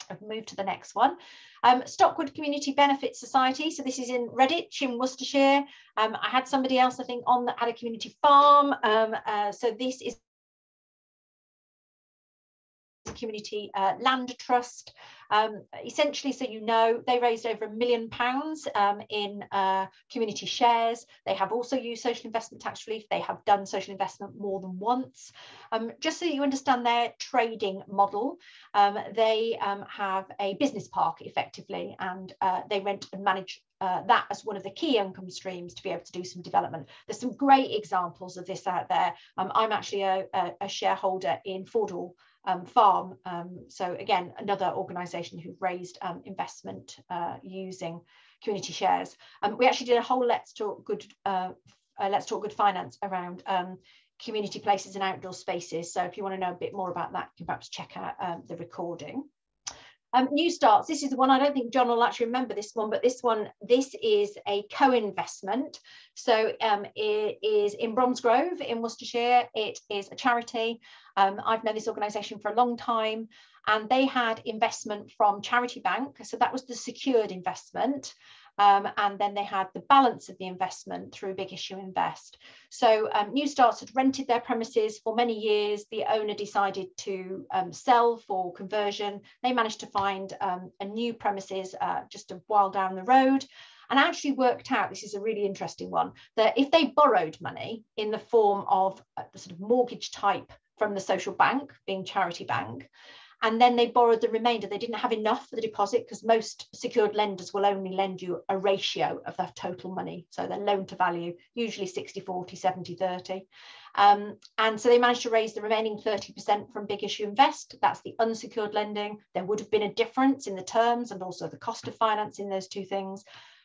S1: I've moved to the next one. Stockwood Community Benefit Society. So this is in Redditch in Worcestershire. I had somebody else I think on that had a community farm. So this is a community land trust. Essentially, so you know, they raised over £1 million in community shares. They have also used social investment tax relief. They have done social investment more than once. Just so you understand their trading model, they have a business park effectively, and they rent and manage that as one of the key income streams to be able to do some development. There's some great examples of this out there. I'm actually a shareholder in Fordhall Farm. So again, another organisation who've raised investment using community shares. We actually did a whole Let's Talk Good Finance around community places and outdoor spaces. So if you want to know a bit more about that, you can perhaps check out the recording. New starts. This is the one, I don't think John will actually remember this one, but this is a co-investment. So it is in Bromsgrove in Worcestershire. It is a charity. I've known this organisation for a long time, and they had investment from Charity Bank. So that was the secured investment. And then they had the balance of the investment through Big Issue Invest. So New Starts had rented their premises for many years. The owner decided to sell for conversion. They managed to find a new premises just a while down the road, and actually worked out, this is a really interesting one, that if they borrowed money in the form of the sort of mortgage type from the social bank, being Charity Bank, and then they borrowed the remainder. They didn't have enough for the deposit because most secured lenders will only lend you a ratio of that total money. So their loan to value, usually 60-40, 70-30. And so they managed to raise the remaining 30% from Big Issue Invest. That's the unsecured lending. There would have been a difference in the terms and also the cost of financing those two things.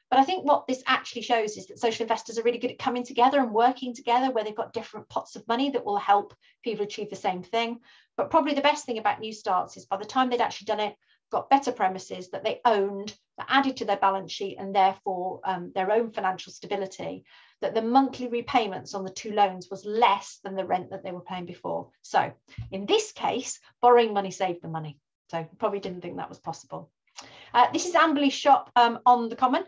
S1: But I think what this actually shows is that social investors are really good at coming together and working together where they've got different pots of money that will help people achieve the same thing. But probably the best thing about New Starts is by the time they'd actually done it, got better premises that they owned, that added to their balance sheet and therefore their own financial stability, that the monthly repayments on the two loans was less than the rent that they were paying before. So in this case, borrowing money saved the money. So probably didn't think that was possible. This is Amberley Shop on the Common,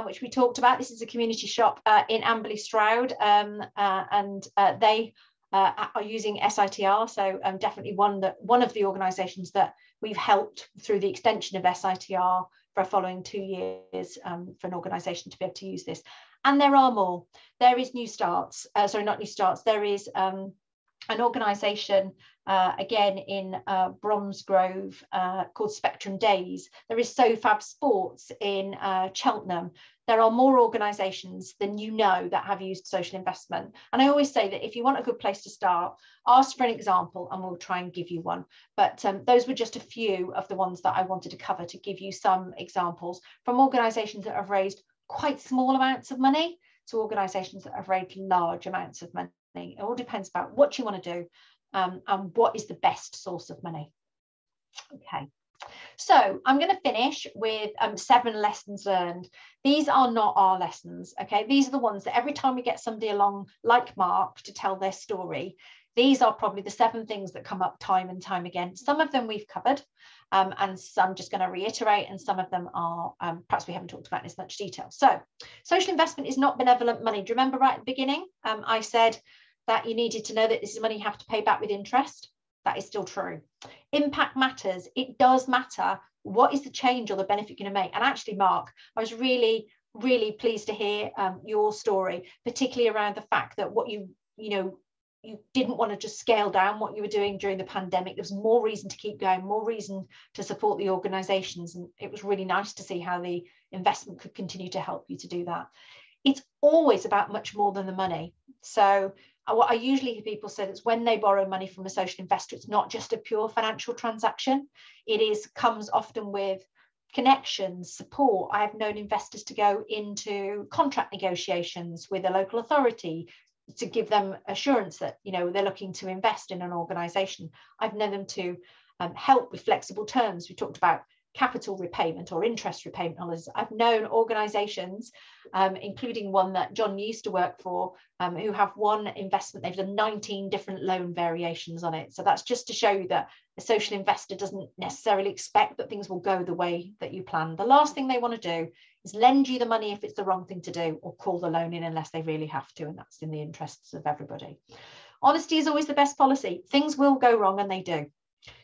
S1: which we talked about. This is a community shop in Amberley Stroud, and they are using SITR. So definitely one of the organisations that we've helped through the extension of SITR for a following 2 years for an organisation to be able to use this. And there are more. There is New Starts, sorry, not New Starts. There is an organisation again in Bromsgrove called Spectrum Days. There is SoFab Sports in Cheltenham. There are more organisations than you know that have used social investment. And I always say that if you want a good place to start, ask for an example and we'll try and give you one. But those were just a few of the ones that I wanted to cover to give you some examples from organisations that have raised quite small amounts of money to organisations that have raised large amounts of money. It all depends about what you want to do and what is the best source of money. Okay, so I'm going to finish with 7 lessons learned. These are not our lessons, okay? These are the ones that every time we get somebody along like Mark to tell their story, These are probably the 7 things that come up time and time again. Some of them we've covered, and some just going to reiterate, and some of them are perhaps we haven't talked about in as much detail. So social investment is not benevolent money. Do you remember right at the beginning I said that you needed to know that this is money you have to pay back with interest? That is still true. Impact matters. It does matter. What is the change or the benefit you're going to make? And actually, Mark, I was really pleased to hear your story, particularly around the fact that what you didn't want to just scale down what you were doing during the pandemic. There was more reason to keep going, more reason to support the organisations. And it was really nice to see how the investment could continue to help you to do that. It's always about much more than the money. So what I usually hear people say is when they borrow money from a social investor, it's not just a pure financial transaction. It comes often with connections, support. I have known investors to go into contract negotiations with a local authority to give them assurance that they're looking to invest in an organisation. I've known them to help with flexible terms. We talked about capital repayment or interest repayment. I've known organisations, including one that John used to work for, who have one investment, they've done 19 different loan variations on it. So that's just to show you that a social investor doesn't necessarily expect that things will go the way that you plan. The last thing they want to do is lend you the money if it's the wrong thing to do, or call the loan in unless they really have to, and that's in the interests of everybody. Honesty is always the best policy. Things will go wrong, and they do.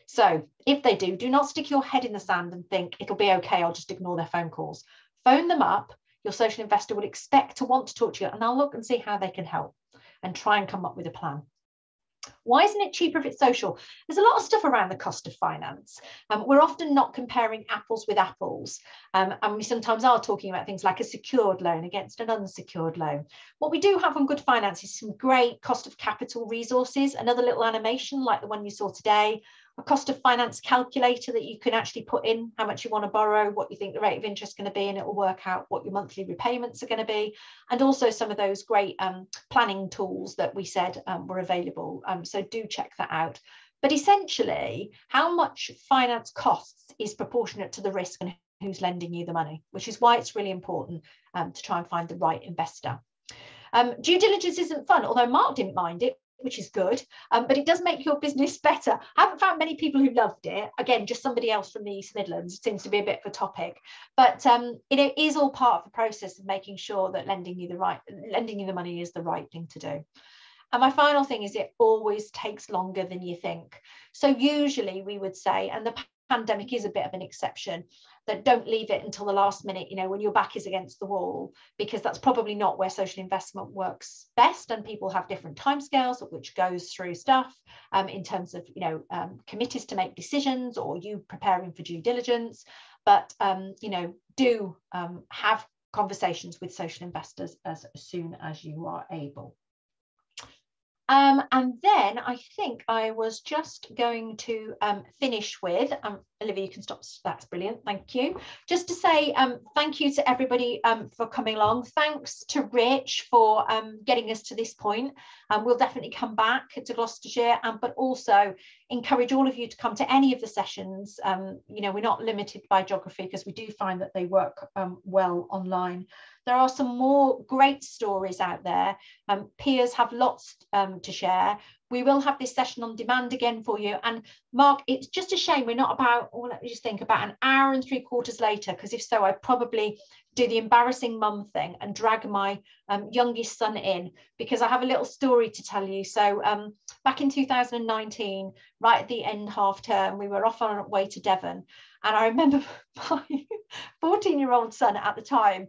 S1: So if they do not stick your head in the sand and think it'll be okay, I'll just ignore their phone calls. Phone them up. Your social investor would expect to want to talk to you, and they'll look and see how they can help and try and come up with a plan. Why isn't it cheaper if it's social? There's a lot of stuff around the cost of finance. We're often not comparing apples with apples. And we sometimes are talking about things like a secured loan against an unsecured loan. What we do have on Good Finance is some great cost of capital resources, another little animation like the one you saw today, a cost of finance calculator that you can actually put in how much you want to borrow, what you think the rate of interest is going to be, and it will work out what your monthly repayments are going to be. And also some of those great planning tools that we said were available. So do check that out. But essentially, how much finance costs is proportionate to the risk and who's lending you the money, which is why it's really important to try and find the right investor. Due diligence isn't fun, although Mark didn't mind it, which is good, but it does make your business better. I haven't found many people who loved it. Again, just somebody else from the East Midlands. It seems to be a bit of a topic, but it is all part of the process of making sure that lending you the money is the right thing to do. And my final thing is it always takes longer than you think. So usually we would say, and the pandemic is a bit of an exception, that don't leave it until the last minute, when your back is against the wall, because that's probably not where social investment works best. And people have different timescales, which goes through stuff in terms of, committees to make decisions or you preparing for due diligence. But, do have conversations with social investors as soon as you are able. And then I think I was just going to finish with, Olivia, you can stop, that's brilliant, thank you. Just to say thank you to everybody for coming along. Thanks to Rich for getting us to this point. We'll definitely come back to Gloucestershire, but also encourage all of you to come to any of the sessions. We're not limited by geography because we do find that they work well online. There are some more great stories out there. Peers have lots to share. We will have this session on demand again for you. And Mark, it's just a shame we're not about, let me just think, about an hour and 3/4 later, because if so, I'd probably do the embarrassing mum thing and drag my youngest son in, because I have a little story to tell you. So back in 2019, right at the end half term, we were off on our way to Devon. And I remember my 14-year-old son at the time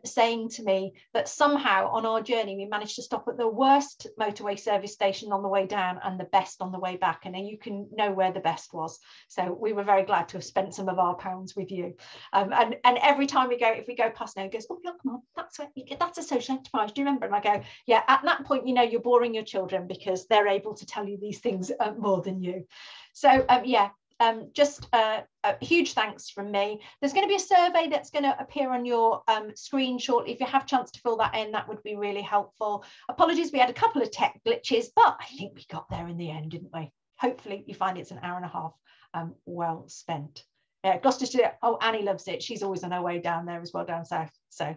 S1: saying to me that somehow on our journey, we managed to stop at the worst motorway service station on the way down and the best on the way back. And you can know where the best was. So we were very glad to have spent some of our pounds with you. And every time if we go past now, he goes, oh, look, Mum, that's a social enterprise. Do you remember? And I go, yeah, at that point, you're boring your children because they're able to tell you these things more than you. So, yeah. Just a huge thanks from me. There's going to be a survey that's going to appear on your screen shortly. If you have a chance to fill that in, that would be really helpful. Apologies, we had a couple of tech glitches, but I think we got there in the end, didn't we? Hopefully you find it's an hour and a half well spent. Gloucestershire, oh, Annie loves it. She's always on her way down there as well, down south. So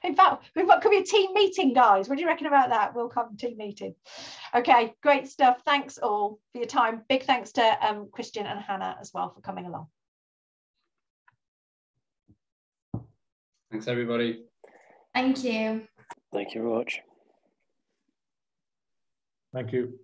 S1: In fact, could be a team meeting, guys. What do you reckon about that? We'll come team meeting. Okay, great stuff. Thanks all for your time. Big thanks to Christian and Hannah as well for coming along.
S7: Thanks, everybody.
S5: Thank you.
S9: Thank you very much.
S6: Thank you.